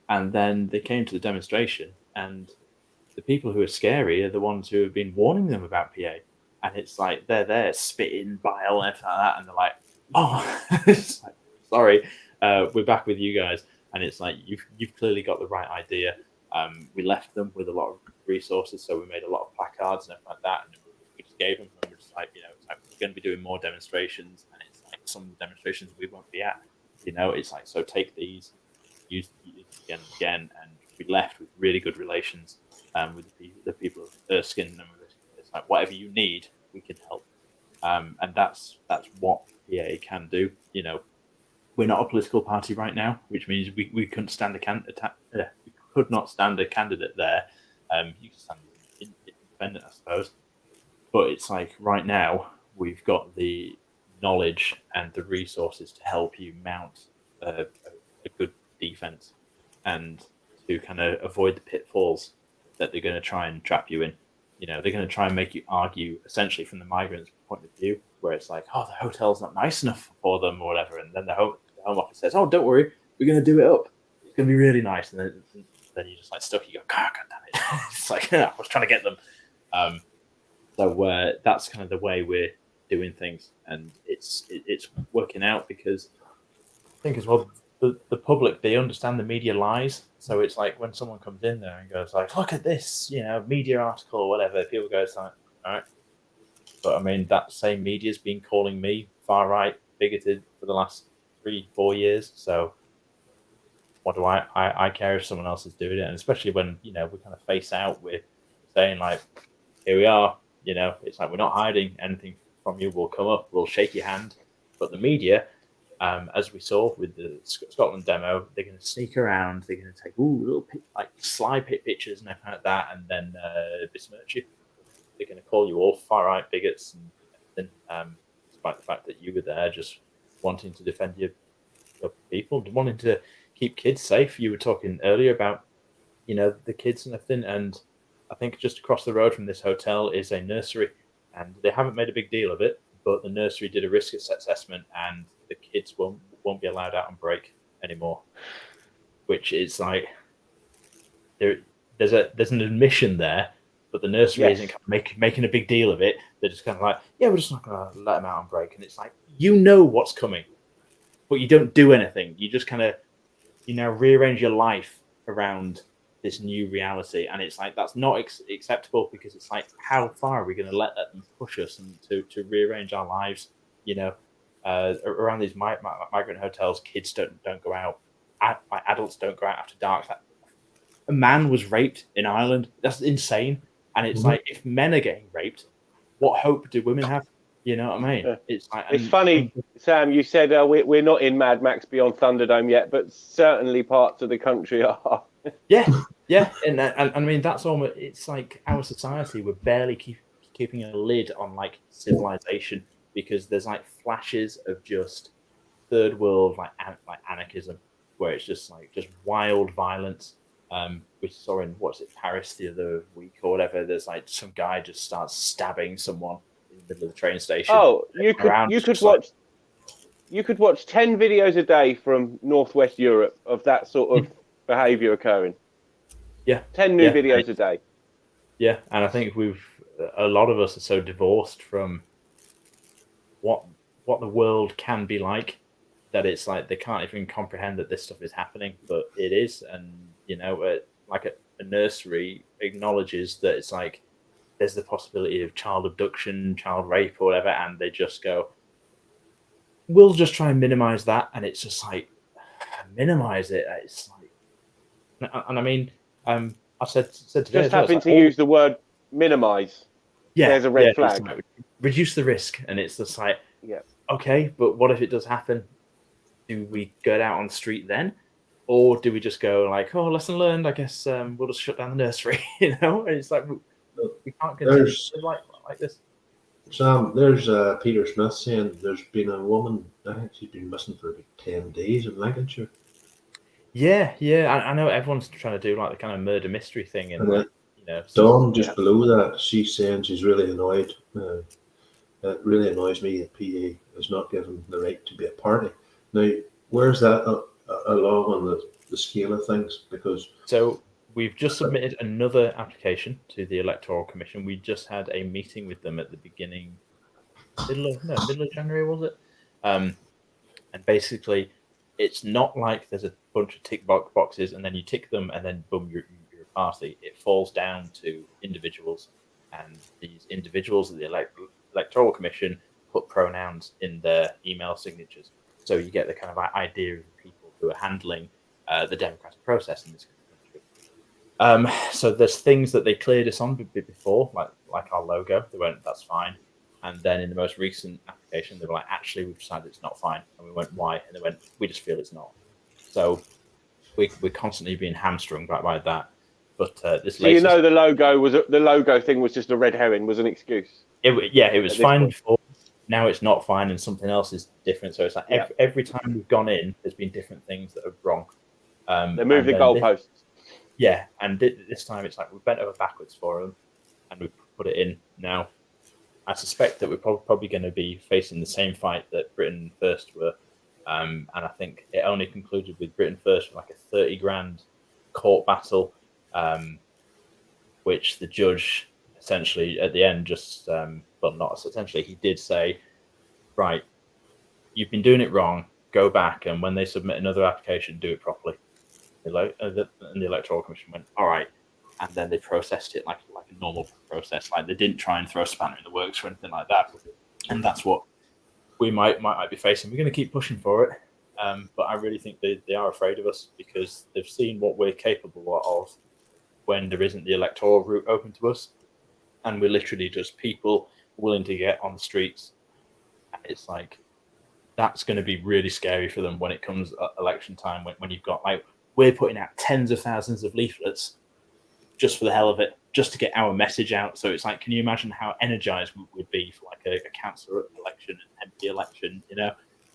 And then they came to the demonstration, and the people who are scary are the ones who have been warning them about PA. And it's like, they're there spitting bile and everything like that, and they're like, oh, it's like, sorry, we're back with you guys. And it's like, you've clearly got the right idea. We left them with a lot of resources, so we made a lot of placards and everything like that, and we just gave them, and we're just like, it's like, we're going to be doing more demonstrations, and it's like, some of the demonstrations we won't be at. You know, it's like, so take these, use again and again, and be left with really good relations with the people of Erskine, and it's like, whatever you need, we can help. And that's what PA can do. You know, we're not a political party right now, which means we couldn't stand we could not stand a candidate there. You can stand independent, I suppose, but it's like right now we've got the knowledge and the resources to help you mount a good defense and to kind of avoid the pitfalls that they're going to try and trap you in. You know, they're going to try and make you argue essentially from the migrants' point of view, where it's like, oh, the hotel's not nice enough for them or whatever. And then the Home Office says, oh, don't worry, we're going to do it up. It's going to be really nice. And then you just like stuck, you go, God damn it. It's like, I was trying to get them. So that's kind of the way we're doing things. And it's working out because I think as well, the public, they understand the media lies. So it's like when someone comes in there and goes like, look at this, you know, media article or whatever, people go, it's like, all right. But I mean, that same media's been calling me far right, bigoted for the last 3-4 years. So what do I care if someone else is doing it? And especially when, you know, we kind of face out with saying like, here we are, you know, it's like, we're not hiding anything from you. We'll come up, we'll shake your hand. But the media, as we saw with the Scotland demo, they're going to sneak around. They're going to take little like sly pictures and everything like that, and then besmirch you. They're going to call you all far right bigots, and everything, despite the fact that you were there just wanting to defend your people, wanting to keep kids safe. You were talking earlier about, you know, the kids and everything, and I think just across the road from this hotel is a nursery, and they haven't made a big deal of it, but the nursery did a risk assessment, and the kids won't be allowed out on break anymore, which is like there's an admission there, but the nursery isn't kind of making a big deal of it. They're just kind of like, yeah, we're just not going to let them out on break, and it's like, you know what's coming, but you don't do anything. You just kind of, you know, rearrange your life around this new reality, and it's like, that's not acceptable, because it's like, how far are we going to let them push us and to rearrange our lives, you know? Around these migrant hotels, kids don't go out. Adults don't go out after dark. A man was raped in Ireland. That's insane. And it's like, if men are getting raped, what hope do women have? You know what I mean? Yeah. It's like, it's funny, Sam. You said we're not in Mad Max Beyond Thunderdome yet, but certainly parts of the country are. Yeah, and I mean, that's almost. It's like our society. We're barely keeping a lid on like civilization, because there's like flashes of just third world like anarchism, where it's just like just wild violence. We saw in Paris the other week or whatever. There's like some guy just starts stabbing someone in the middle of the train station. Oh, you could watch 10 videos a day from Northwest Europe of that sort of behaviour occurring. Yeah, 10 new videos a day. Yeah, and I think a lot of us are so divorced from what the world can be like, that it's like they can't even comprehend that this stuff is happening, but it is. And you know, like a nursery acknowledges that it's like there's the possibility of child abduction, child rape, or whatever, and they just go, we'll just try and minimize that. And it's just like, minimize it. It's like, and I mean, I said today, just having to use the word minimize. Yeah, there's a red flag. Like, reduce the risk, and it's just like, yeah, okay, but what if it does happen? Do we go out on the street then, or do we just go like, oh, lesson learned? I guess we'll just shut down the nursery. You know, and it's like we can't continue like this. Sam, there's Peter Smith saying there's been a woman. I think she's been missing for about 10 days in Lancashire. Yeah, I know everyone's trying to do like the kind of murder mystery thing, and like, you know, Dawn just below that, she's saying she's really annoyed. It really annoys me that PA is not given the right to be a party. Now, where's that along on the scale of things? Because so we've just submitted another application to the Electoral Commission. We just had a meeting with them at the middle of January, was it? And basically, it's not like there's a bunch of tick boxes and then you tick them and then boom, you're a party. It falls down to individuals, and these individuals of the Electoral Commission put pronouns in their email signatures. So you get the kind of idea of the people who are handling the democratic process in this country. So there's things that they cleared us on before, like our logo. They went, that's fine. And then in the most recent application, they were like, actually, we've decided it's not fine. And we went, why? And they went, we just feel it's not. So we're constantly being hamstrung by that. But this so the logo thing was just a red herring, was an excuse. It was fine before. Now it's not fine, and something else is different. So it's like every time we've gone in, there's been different things that are wrong. They moved the goalposts. Yeah, and this time it's like we bent over backwards for them, and we put it in. Now, I suspect that we're probably going to be facing the same fight that Britain First were, and I think it only concluded with Britain First with like a 30 grand court battle, which the judge essentially at the end just, well, not essentially, he did say, right, you've been doing it wrong, go back, and when they submit another application, do it properly. And the Electoral Commission went, all right, and then they processed it like a normal process. Like they didn't try and throw a spanner in the works or anything like that. And that's what we might be facing. We're going to keep pushing for it, but I really think they are afraid of us because they've seen what we're capable of when there isn't the electoral route open to us, and we're literally just people willing to get on the streets. It's like that's going to be really scary for them when it comes election time. When you've got like we're putting out tens of thousands of leaflets just for the hell of it, just to get our message out. So it's like, can you imagine how energized we would be for like a councillor election, an MP election?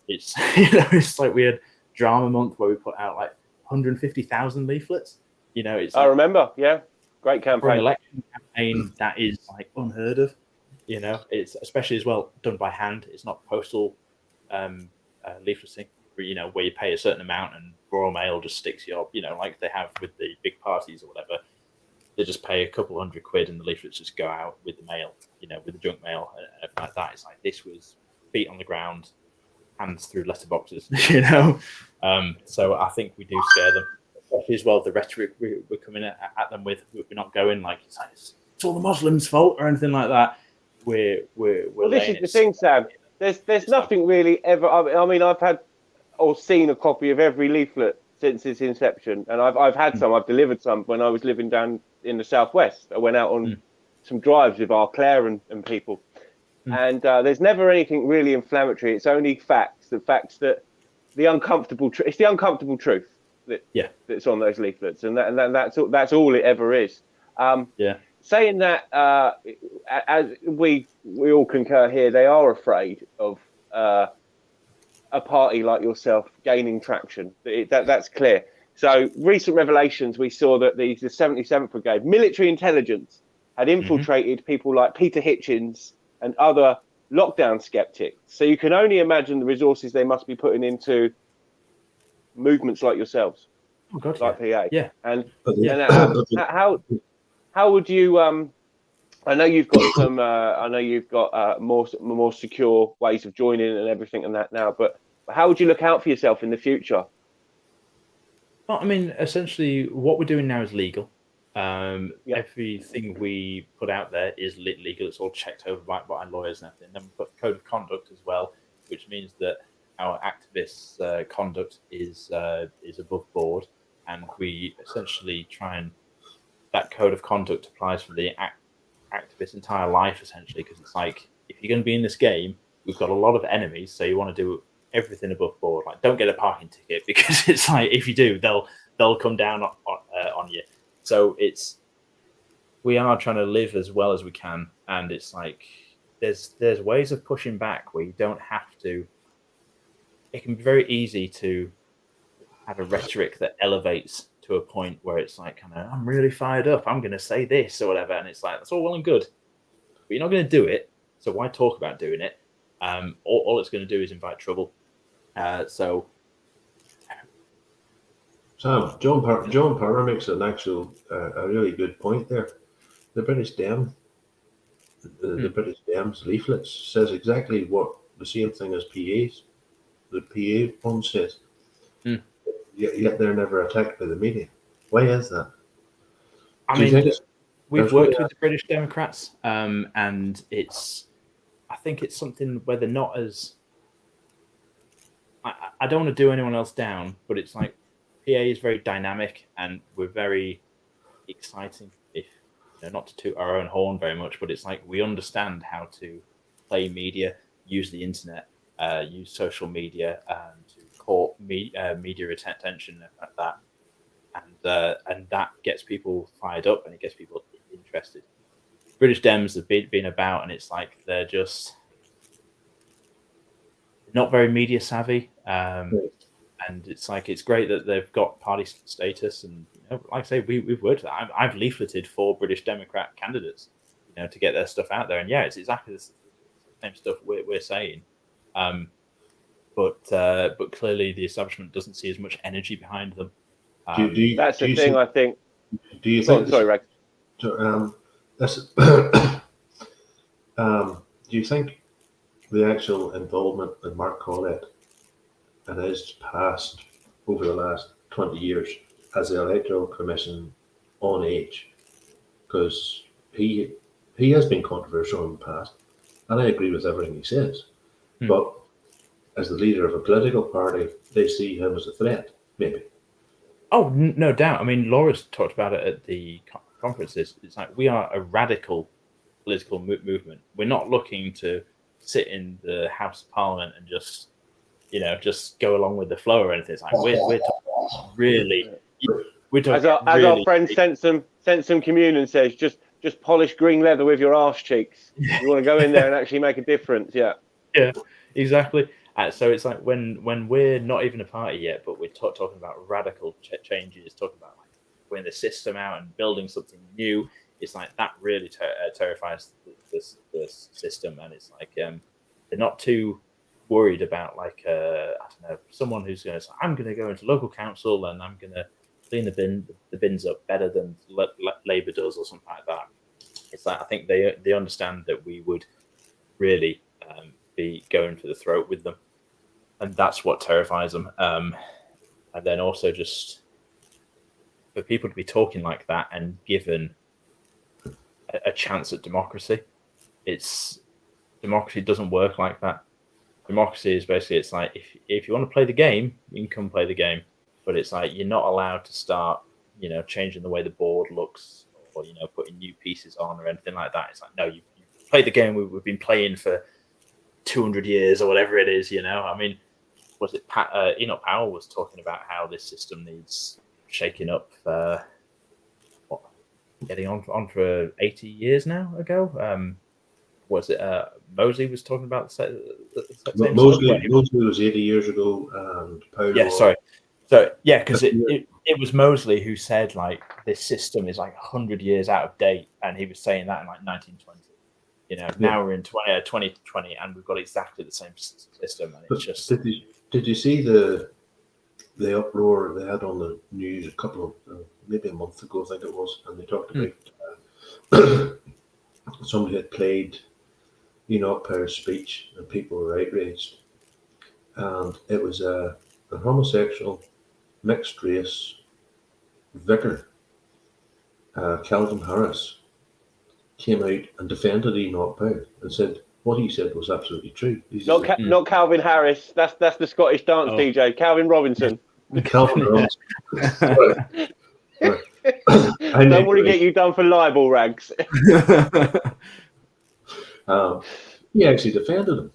It's it's like we had Drama Month where we put out like 150,000 leaflets. It's I remember, great campaign. For an election campaign, that is like unheard of. It's especially as well done by hand. It's not postal leafleting, where you pay a certain amount and Royal Mail just sticks your, like they have with the big parties or whatever. They just pay a couple £100 and the leaflets just go out with the mail, with the junk mail and everything like that. It's like this was feet on the ground, hands through letterboxes, So I think we do scare them. Especially as well, the rhetoric we're coming at them with, we're not going like it's all the Muslims' fault or anything like that. We're this is the thing, Sam. There's nothing really ever. I mean, I've had or seen a copy of every leaflet since its inception, and I've had some. I've delivered some when I was living down in the southwest. I went out on some drives with our Claire and people, and there's never anything really inflammatory. It's only facts. The facts that the uncomfortable. It's the uncomfortable truth that's on those leaflets, and that's all it ever is. Saying that, as we all concur here, they are afraid of a party like yourself gaining traction. That's clear. So recent revelations, we saw that the 77th Brigade, military intelligence, had infiltrated people like Peter Hitchens and other lockdown skeptics. So you can only imagine the resources they must be putting into movements like yourselves, like PA. Yeah. And how would you? I know you've got some. I know you've got more secure ways of joining and everything and that now. But how would you look out for yourself in the future? Well, I mean, essentially, what we're doing now is legal. Everything we put out there is legal. It's all checked over by lawyers and everything. Then we've got the code of conduct as well, which means that our activists' conduct is above board, and we essentially try and that code of conduct applies for the activist's entire life, essentially, because it's like if you're going to be in this game, we've got a lot of enemies, so you want to do everything above board. Like, don't get a parking ticket because it's like if you do, they'll come down on you. So we are trying to live as well as we can, and it's like there's ways of pushing back where you don't have to. It can be very easy to have a rhetoric that elevates to a point where it's like, kind of, I'm really fired up, I'm going to say this or whatever, and it's like that's all well and good, but you're not going to do it. So why talk about doing it? All it's going to do is invite trouble. So John Power makes an actual a really good point there. The British Dem, the British Dem's leaflets says exactly what the same thing as PA's. The PA one says. Yet they're never attacked by the media. Why is that? I mean, we've worked with the British Democrats, and I think it's something where they're not as. I don't want to do anyone else down, but it's like PA is very dynamic and we're very exciting. If not to toot our own horn very much, but it's like we understand how to play media, use the internet, use social media to court media attention at that, and that gets people fired up and it gets people interested. British Dems have been about, and it's like they're just not very media savvy. And it's like it's great that they've got party status, and like I say, we've worked. I've leafleted for British Democrat candidates, to get their stuff out there, and it's exactly the same stuff we're saying. But clearly the establishment doesn't see as much energy behind them. That's the thing. I think. Do you think? Sorry, Reg. Do you think the actual involvement in Mark Collett and his past over the last 20 years as the Electoral Commission on age, because he has been controversial in the past, and I agree with everything he says, but as the leader of a political party, they see him as a threat, maybe. Oh, no doubt. I mean, Laura's talked about it at the conferences. It's like we are a radical political movement. We're not looking to sit in the House of Parliament and just go along with the flow or anything. It's like we're talking really. We're talking as our friend Sensum Communion says, just polish green leather with your arse cheeks. You want to go in there and actually make a difference. Yeah. Yeah, exactly. So it's like when we're not even a party yet, but we're talking about radical changes, talking about like putting the system out and building something new. It's like that really terrifies the system, and it's like they're not too worried about like I don't know, someone who's going to say, I'm going to go into local council and I'm going to clean the bins up better than Labour does or something like that. It's like I think they understand that we would really be going for the throat with them, and that's what terrifies them. And then also just for people to be talking like that and given a chance at democracy, democracy doesn't work like that. Democracy is basically, it's like if you want to play the game, you can come play the game, but it's like you're not allowed to start changing the way the board looks or putting new pieces on or anything like that. It's like, no, you play the game we've been playing for 200 years or whatever it is. I mean, was it Enoch Powell was talking about how this system needs shaking up getting on for 80 years now ago. Was it Mosley was talking about the Mosley was 80 years ago, and Powell. Yeah, sorry. So because it was Mosley who said like this system is like 100 years out of date, and he was saying that in like 1920. Now we're in 2020, and we've got exactly the same system, and it's just. Did you see the uproar they had on the news a couple of maybe a month ago, I think it was, and they talked about somebody had played Enoch Powell's speech, and people were outraged, and it was a homosexual mixed race vicar, Calvin Harris, came out and defended Enoch Powell and said what he said was absolutely true. Not Calvin Harris. That's the Scottish dance DJ. Calvin Robinson. Calvin Robinson. Don't want to get you done for libel, Rags. He actually defended him.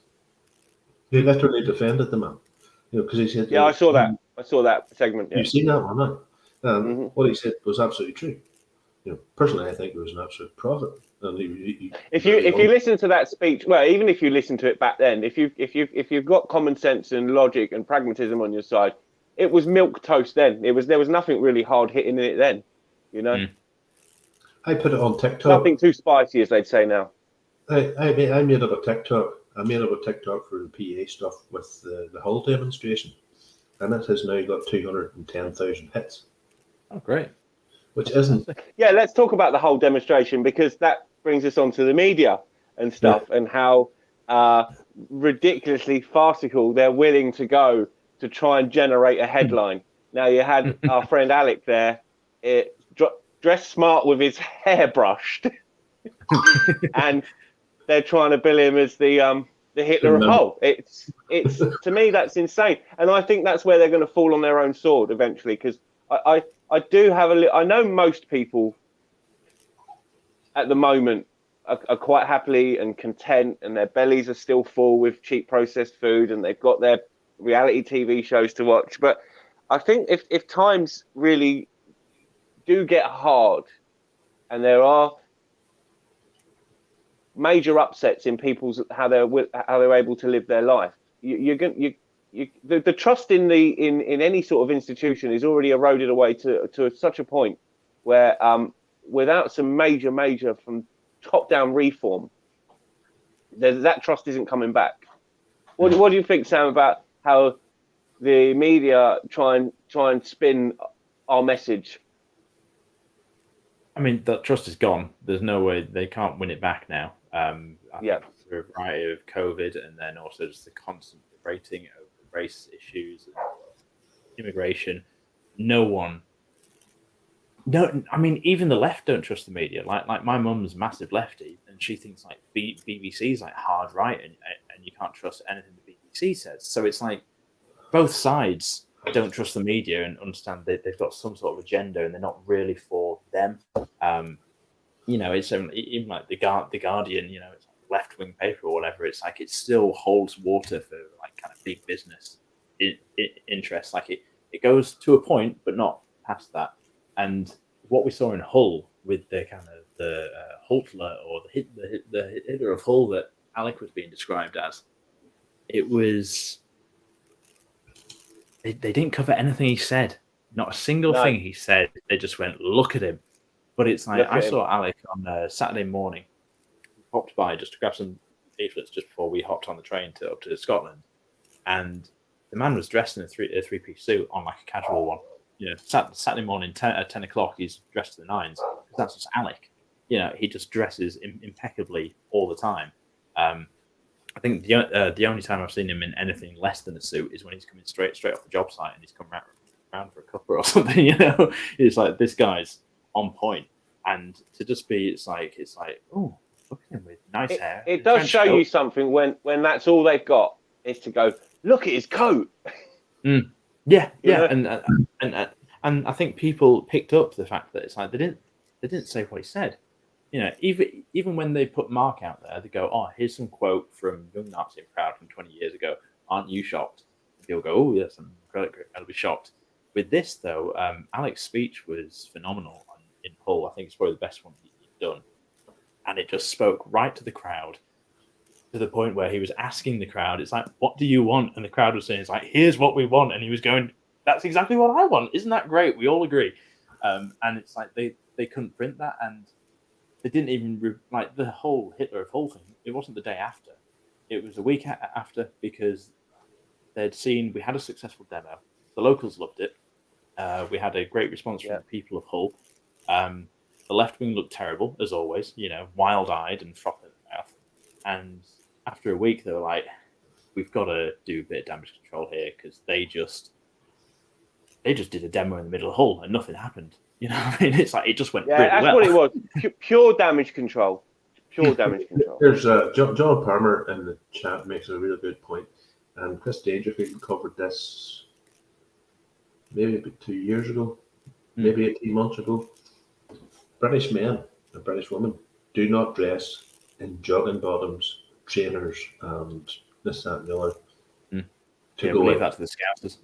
He literally defended the man. Because he said. Yeah, I saw that. I saw that segment. Yeah. You've seen that one, no? What he said was absolutely true. Personally, I think it was an absolute prophet. And if you listen to that speech, well, even if you listen to it back then, if you've got common sense and logic and pragmatism on your side, it was milk toast then. There was nothing really hard hitting in it then, I put it on TikTok. Nothing too spicy, as they'd say now. I made up a TikTok. I made up a TikTok for the PA stuff with the Hull demonstration, and it has now got 210,000 hits. Oh, great! Which isn't. Yeah, let's talk about the whole demonstration, because that brings us on to the media and stuff, and how ridiculously farcical they're willing to go to try and generate a headline. Now, you had our friend Alec there, dressed smart with his hair brushed, and they're trying to bill him as the Hitler of Hull. It's to me that's insane, and I think that's where they're going to fall on their own sword eventually. Because I do have I know most people at the moment are quite happily and content, and their bellies are still full with cheap processed food, and they've got their reality TV shows to watch. But I think if times really do get hard, and there are major upsets in people's how they're able to live their life, the trust in any sort of institution is already eroded away to such a point where without some major from top down reform, that trust isn't coming back. What do you think, Sam, about how the media try and spin our message? I mean, that trust is gone. There's no way they can't win it back now. I think through a variety of COVID, and then also just the constant rating of race issues, and immigration. I mean, even the left don't trust the media. Like my mum's a massive lefty, and she thinks like BBC is like hard right, and you can't trust anything the BBC says. So it's like both sides don't trust the media and understand that they've got some sort of agenda, and they're not really for them. It's even like the Guardian. It's like left wing paper or whatever. It's like it still holds water for like kind of big business interests. Like it goes to a point, but not past that. And what we saw in Hull with the kind of the Hultler or the Hitler of Hull that Alec was being described as, it was they didn't cover anything he said, not a single thing he said. They just went, look at him. But it's like I saw Alec on Saturday morning, popped by just to grab some leaflets just before we hopped on the train up to Scotland, and the man was dressed in a three-piece suit on like a casual one. Saturday morning, 10 o'clock, he's dressed to the nines. That's just Alec. He just dresses impeccably all the time. I think the only time I've seen him in anything less than a suit is when he's coming straight off the job site and he's come around for a cuppa or something. It's like this guy's on point, and to just be, it's like, oh, look at him with nice hair. It does show you something when that's all they've got is to go, look at his coat. Yeah, and I think people picked up the fact that it's like they didn't say what he said. Even when they put Mark out there, they go, "Oh, here's some quote from Young Nazi and Proud from 20 years ago. Aren't you shocked?" And people go, "Oh, yes, I'm incredibly shocked." With this though, Alec's speech was phenomenal in Hull. I think it's probably the best one he's done, and it just spoke right to the crowd. To the point where he was asking the crowd, it's like, what do you want? And the crowd was saying, it's like, here's what we want. And he was going, that's exactly what I want. Isn't that great? We all agree. And it's like they couldn't print that. And they didn't even, like the whole Hitler of Hull thing, it wasn't the day after. It was a week after, because they'd seen, we had a successful demo. The locals loved it. We had a great response from the people of Hull. The left wing looked terrible, as always, wild-eyed and frothing at the mouth. And after a week, they were like, we've got to do a bit of damage control here, because they just did a demo in the middle of Hull and nothing happened. What I mean? It's like it just went really well. That's what it was. Pure damage control. Pure damage control. There's John Palmer in the chat makes a really good point, and Chris Dangerfield covered this maybe about 2 years ago, maybe 18 months ago. British men and British women do not dress in jogging bottoms, trainers, and this, that, and the other. Leave that to the Scousers.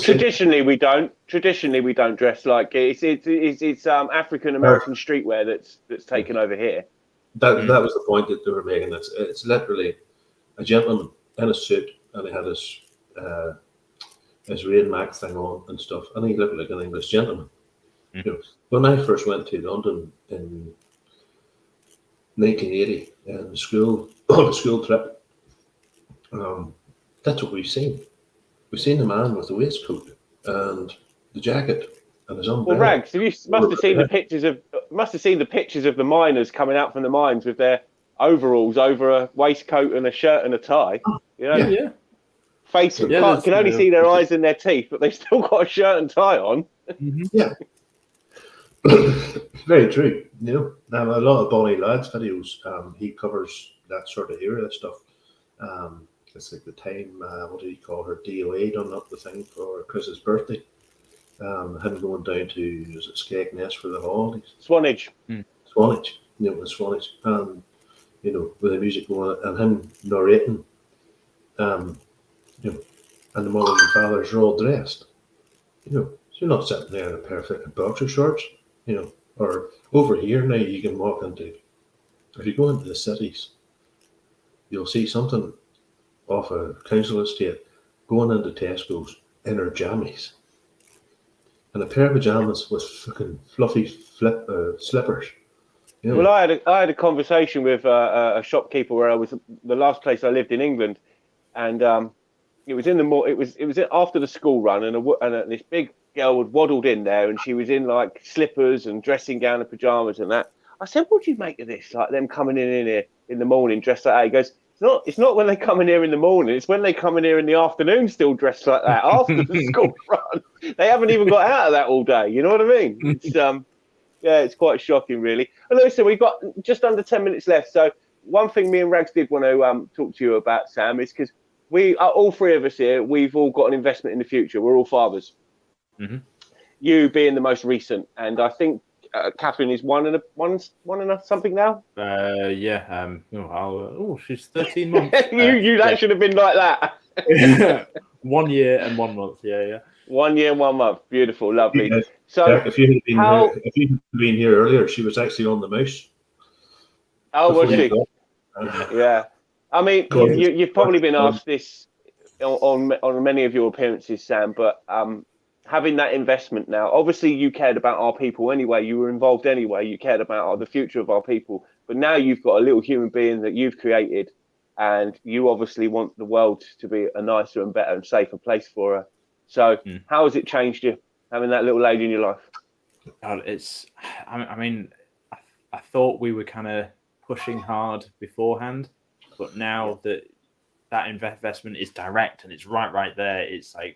Traditionally we don't dress like it's African American streetwear that's taken over here. That was the point that they were making. It's literally a gentleman in a suit, and he had his Rain Mac thing on and stuff, and he looked like an English gentleman. When I first went to London in 1980 on a school trip, that's what we've seen. We've seen the man with the waistcoat and the jacket and his umbrella. Well, Rags, must have seen the pictures of the miners coming out from the mines with their overalls over a waistcoat and a shirt and a tie. Face can only see their eyes and their teeth, but they've still got a shirt and tie on. Yeah. Very true. A lot of Bonnie Lads videos. He covers that sort of era stuff. It's like the time. What did he call her? DOA done up the thing for Chris's birthday. Him going down to is it Skegness for the holidays. Swanage. Swanage. The Swanage. With the music going and him narrating. And the mothers and fathers are all dressed. So you're not sitting there in a perfect boxer shorts. Or over here now you can walk into. If you go into the cities, you'll see something off a council estate going into Tesco's in her jammies and a pair of pajamas with fucking fluffy slippers. Well, I had a conversation with a shopkeeper where I was the last place I lived in England, and it was in the it was after the school run, and this big girl had waddled in there, and she was in like slippers and dressing gown and pajamas and that. I said, "What do you make of this? Like them coming in here in the morning dressed like that?" He goes, It's not when they come in here in the morning. It's when they come in here in the afternoon, still dressed like that after the school run. They haven't even got out of that all day. You know what I mean? It's it's quite shocking, really. And listen, we've got just under 10 minutes left. So one thing me and Rags did want to talk to you about, Sam, is because we are all three of us here. We've all got an investment in the future. We're all fathers. Mm-hmm. You being the most recent, and I think Catherine is one and a something now. Yeah. She's 13 months. That should have been like that. 1 year and 1 month. Yeah. 1 year and 1 month. Beautiful, lovely. Yeah. So, if you had been here earlier, she was actually on the mouse. Oh, was she? Yeah. I mean, you've probably been asked this on many of your appearances, Sam, but having that investment now, obviously you cared about our people anyway. You were involved anyway. You cared about the future of our people. But now you've got a little human being that you've created, and you obviously want the world to be a nicer and better and safer place for her. So how has it changed you, having that little lady in your life? God, I thought we were kind of pushing hard beforehand, but now that investment is direct and it's right there, it's like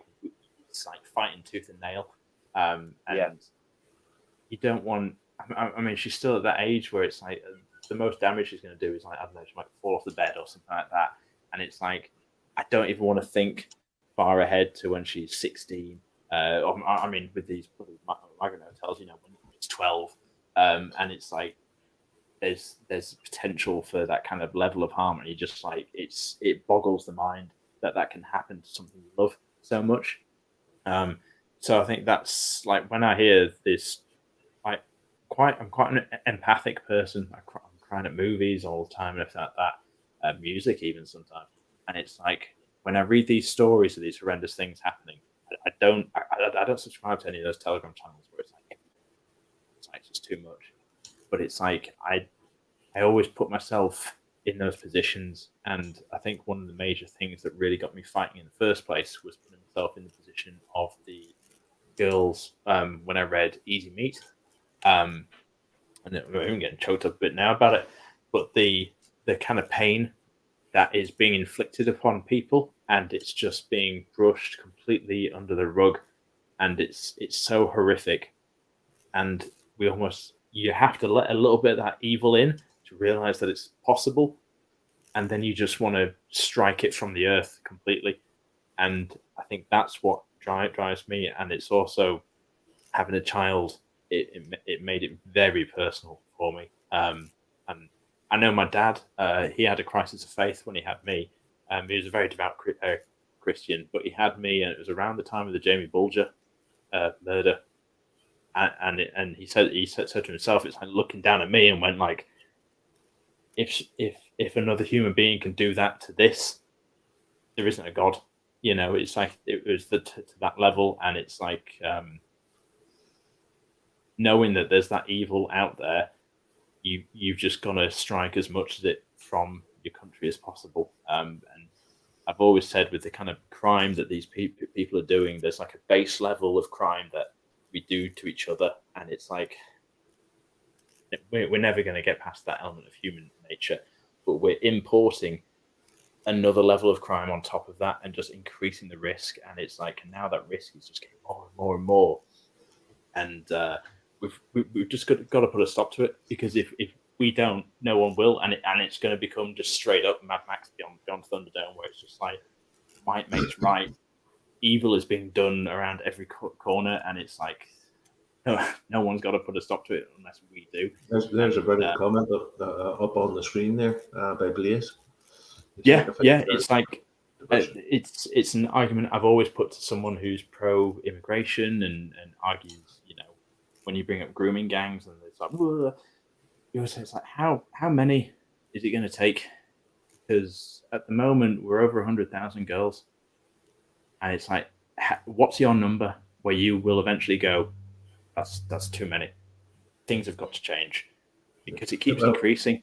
fighting tooth and nail. You don't want. I mean, she's still at that age where it's like the most damage she's going to do is like, I don't know, she might fall off the bed or something like that, and it's like I don't even want to think far ahead to when she's 16. I mean, with these migrant hotels, when it's 12, and it's like there's potential for that kind of level of harmony. Just like it boggles the mind that can happen to something you love so much. So I think that's like when I hear this, I'm quite an empathic person. I'm crying at movies all the time and everything like that, music even sometimes. And it's like when I read these stories of these horrendous things happening, I don't subscribe to any of those Telegram channels where it's like just too much. But it's like I always put myself in those positions, and I think one of the major things that really got me fighting in the first place was putting myself in the position of the girls when I read Easy Meat, and I'm even getting choked up a bit now about it. But the kind of pain that is being inflicted upon people, and it's just being brushed completely under the rug, and it's so horrific, and you have to let a little bit of that evil in to realize that it's possible, and then you just want to strike it from the earth completely. And I think that's what drives me. And it's also having a child. It made it very personal for me. And I know my dad. He had a crisis of faith when he had me. He was a very devout Christian, but he had me, and it was around the time of the Jamie Bulger murder. And he said to himself, it's like looking down at me and went like, if another human being can do that to this, there isn't a God. It's like it was to that level, and it's like knowing that there's that evil out there, you've just got to strike as much of it from your country as possible. And I've always said with the kind of crime that these people are doing, there's like a base level of crime that we do to each other, and it's like we're never going to get past that element of human nature, but we're importing another level of crime on top of that and just increasing the risk. And it's like now that risk is just getting more and more and more. And we've just got to put a stop to it, because if we don't, no one will, and it's going to become just straight up Mad Max Beyond Thunderdome, where it's just like might makes right, evil is being done around every corner, and it's like no one's got to put a stop to it unless we do. There's a brilliant comment up on the screen there by Blaze. It's like it's an argument I've always put to someone who's pro immigration and argues, when you bring up grooming gangs, and it's like, you always say, it's like, how many is it going to take? Because at the moment we're over 100,000 girls, and it's like, what's your number where you will eventually go, that's too many? Things have got to change, because it keeps increasing,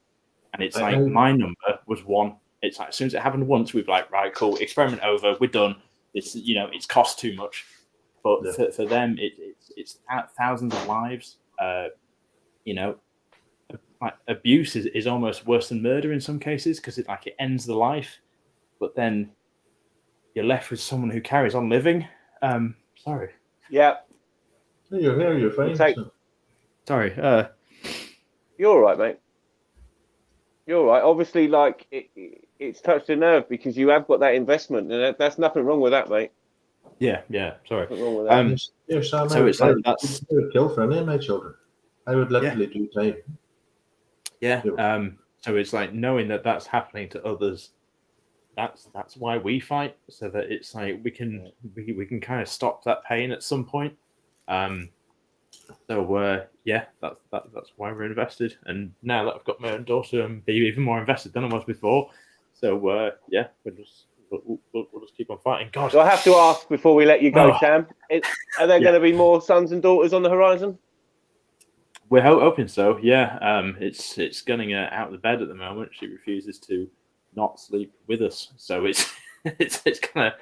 and it's like my number was 1. It's like, as soon as it happened once, we'd be like, right, cool, experiment over, we're done. It's it's cost too much, but for them, it's thousands of lives. Like abuse is almost worse than murder in some cases, because it ends the life, but then you're left with someone who carries on living. Sorry. Yeah. You're fine. Sorry. You're all right, mate. You're all right. Obviously, it's touched a nerve, because you have got that investment, and that's nothing wrong with that, mate. Yeah. Sorry. Nothing wrong with that. Sam, so it's like that's I would kill for any of my children. I would literally do time. Yeah. So it's like knowing that that's happening to others. That's why we fight, so that it's like we can kind of stop that pain at some point. That's why we're invested, and now that I've got my own daughter, I'm even more invested than I was before. So we'll just keep on fighting. God, so I have to ask before we let you go, Sam. Are there going to be more sons and daughters on the horizon? We're hoping so. Yeah. It's getting her out of the bed at the moment. She refuses to not sleep with us, so it's kind of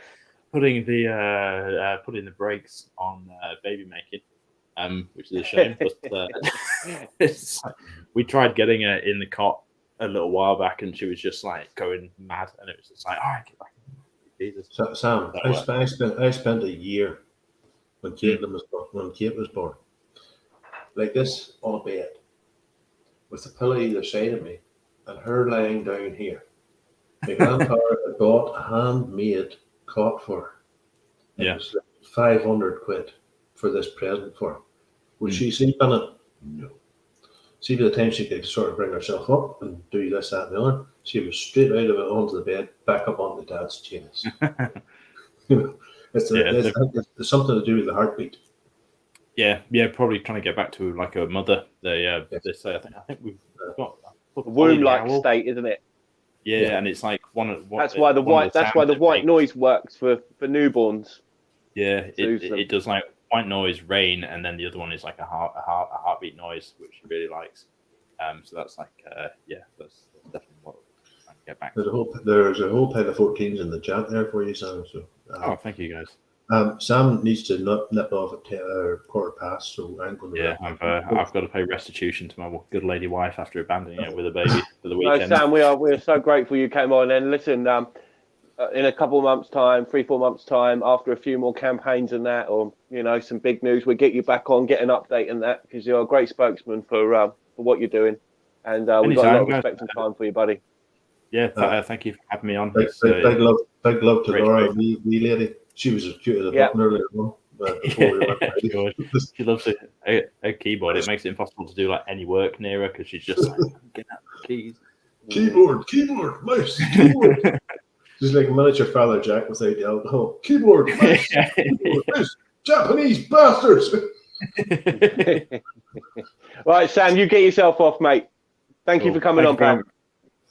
putting the brakes on baby making, which is a shame. But we tried getting her in the cot a little while back, and she was just like going mad, and it was just like, all right, get back. Jesus. So, Sam, I spent a year when Kate was born, like this on a bed, with a pillow either side of me, and her lying down here. My grandfather had bought a handmade cot for her. It was like 500 quid for this present for her. Would she sleep in it? No. See, by the time she could sort of bring herself up and do this, that, and the other, she was straight out of it onto the bed, back up onto Dad's chest. It's something to do with the heartbeat. Yeah, probably trying to get back to like a mother. They say, I think we've got a womb-like state, isn't it? Yeah, and it's like that's why the white noise works for newborns. Yeah, it does like white noise, rain, and then the other one is like a heartbeat noise, which she really likes. So that's like that's definitely what we're trying to get back. There's a whole pile of 14s in the chat there for you, Sam. So thank you guys. Sam needs to nip off at 1:15, so I'm going to. Yeah, I've got to pay restitution to my good lady wife after abandoning it with a baby for the weekend. No, Sam, we're so grateful you came on. And listen, in a couple of months' time, 3-4 months' time, after a few more campaigns and that, or some big news, we'll get you back on, get an update on that, because you're a great spokesman for what you're doing, and we've got a lot of respect and time for you, buddy. Yeah, thank you for having me on. Big love to Laura, wee lady. She was as cute as a button earlier on. She loves a keyboard. It makes it impossible to do like any work near her, because she's just like, get out the keys. Keyboard, mouse, keyboard. She's like miniature Father Jack without the alcohol. Keyboard, mouse, keyboard, mouse. Japanese bastards. Right, Sam, you get yourself off, mate. Thank you for coming on, pal.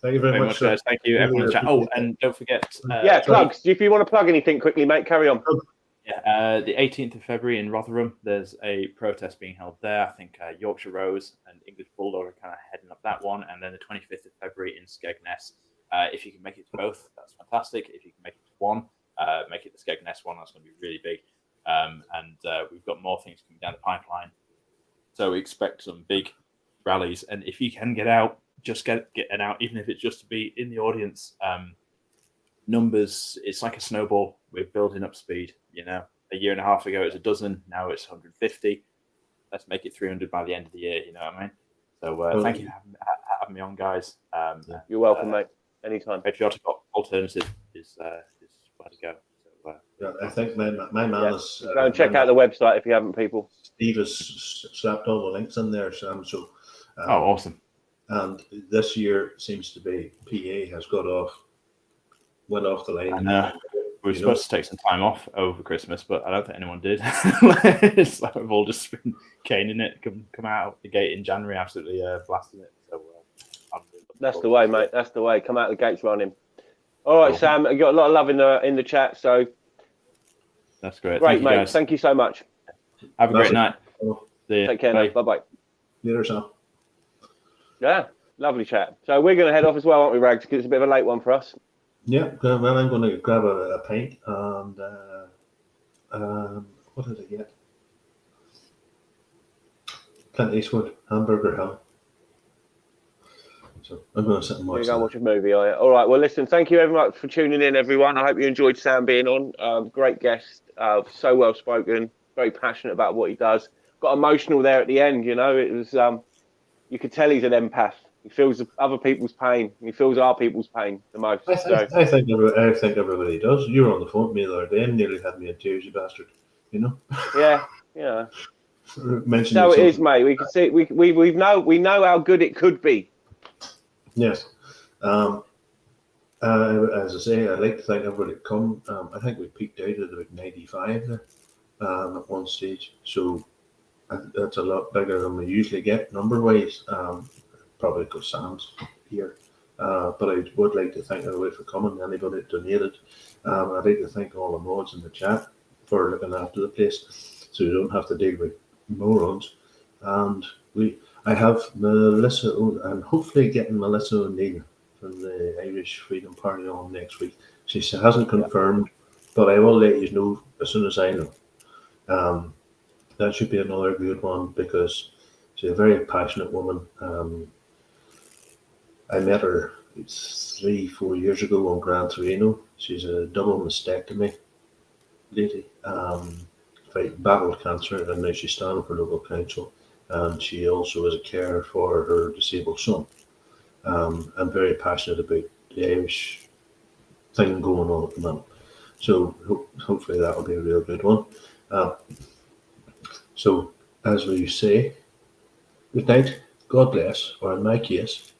Thank you very much, guys. Thank you, everyone in the chat. Oh, and don't forget. Plugs. If you want to plug anything quickly, mate, carry on. Yeah, the 18th of February in Rotherham, there's a protest being held there. I think Yorkshire Rose and English Bulldog are kind of heading up that one. And then the 25th of February in Skegness. If you can make it to both, that's fantastic. If you can make it to one, make it the Skegness one. That's going to be really big. And we've got more things coming down the pipeline. So we expect some big rallies. And if you can get out, just get out, even if it's just to be in the audience. Numbers, it's like a snowball. We're building up speed. A year and a half ago it was a dozen, now it's 150. let's make it 300 by the end of the year. You know what I mean? So thank you for having me on, guys. You're welcome, mate. Anytime. Patriotic alternative is where to go. So, Yeah, I think my man is. Go and check out the website if you haven't, people. Steve has slapped all the links in there, Sam. So, awesome. And this year seems to be PA has went off the line. I know. We were supposed to take some time off over Christmas, but I don't think anyone did. So we've all just been caning it, come out the gate in January, absolutely blasting it. So that's the way, mate. That's the way. Come out the gates running. All right, cool. Sam, you got a lot of love in the chat, so that's great. Great, Thank you, mate. guys. Thank you so much. Have a great night. See you. Take care. Bye bye. Later, Sam. Yeah, lovely chat. So we're going to head off as well, aren't we, Rags? Because it's a bit of a late one for us. Yeah, well, I'm going to grab a pint and what did I get? Clint Eastwood, Hamburger Hill. So I'm going to sit and watch. You're going to watch a movie, are you? All right. Well, listen. Thank you very much for tuning in, everyone. I hope you enjoyed Sam being on. Great guest. So well spoken. Very passionate about what he does. Got emotional there at the end. You know, it was. You could tell he's an empath. He feels other people's pain. He feels our people's pain the most. I think everybody does. You were on the phone with me the other day and nearly had me in tears, you bastard. You know? Yeah. So it is, mate. We can see. We know how good it could be. Yes. As I say, I'd like to thank everybody that come. I think we peaked out at about 95 there at one stage. So that's a lot bigger than we usually get number-wise. Probably because Sam's here. But I would like to thank everybody for coming, anybody that donated. I'd like to thank all the mods in the chat for looking after the place so you don't have to deal with morons. And I have Melissa, and hopefully getting Melissa O'Neill from the Irish Freedom Party on next week. She hasn't confirmed, but I will let you know as soon as I know. That should be another good one because she's a very passionate woman. I met her 3-4 years ago on Gran Torino. She's a double mastectomy lady. Battled cancer, and now she's standing for local council. And she also is a carer for her disabled son. I'm very passionate about the Irish thing going on at the moment. So hopefully that will be a real good one. So as we say, good night, God bless, or in my case,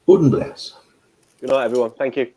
Odin bless. Good night, everyone. Thank you.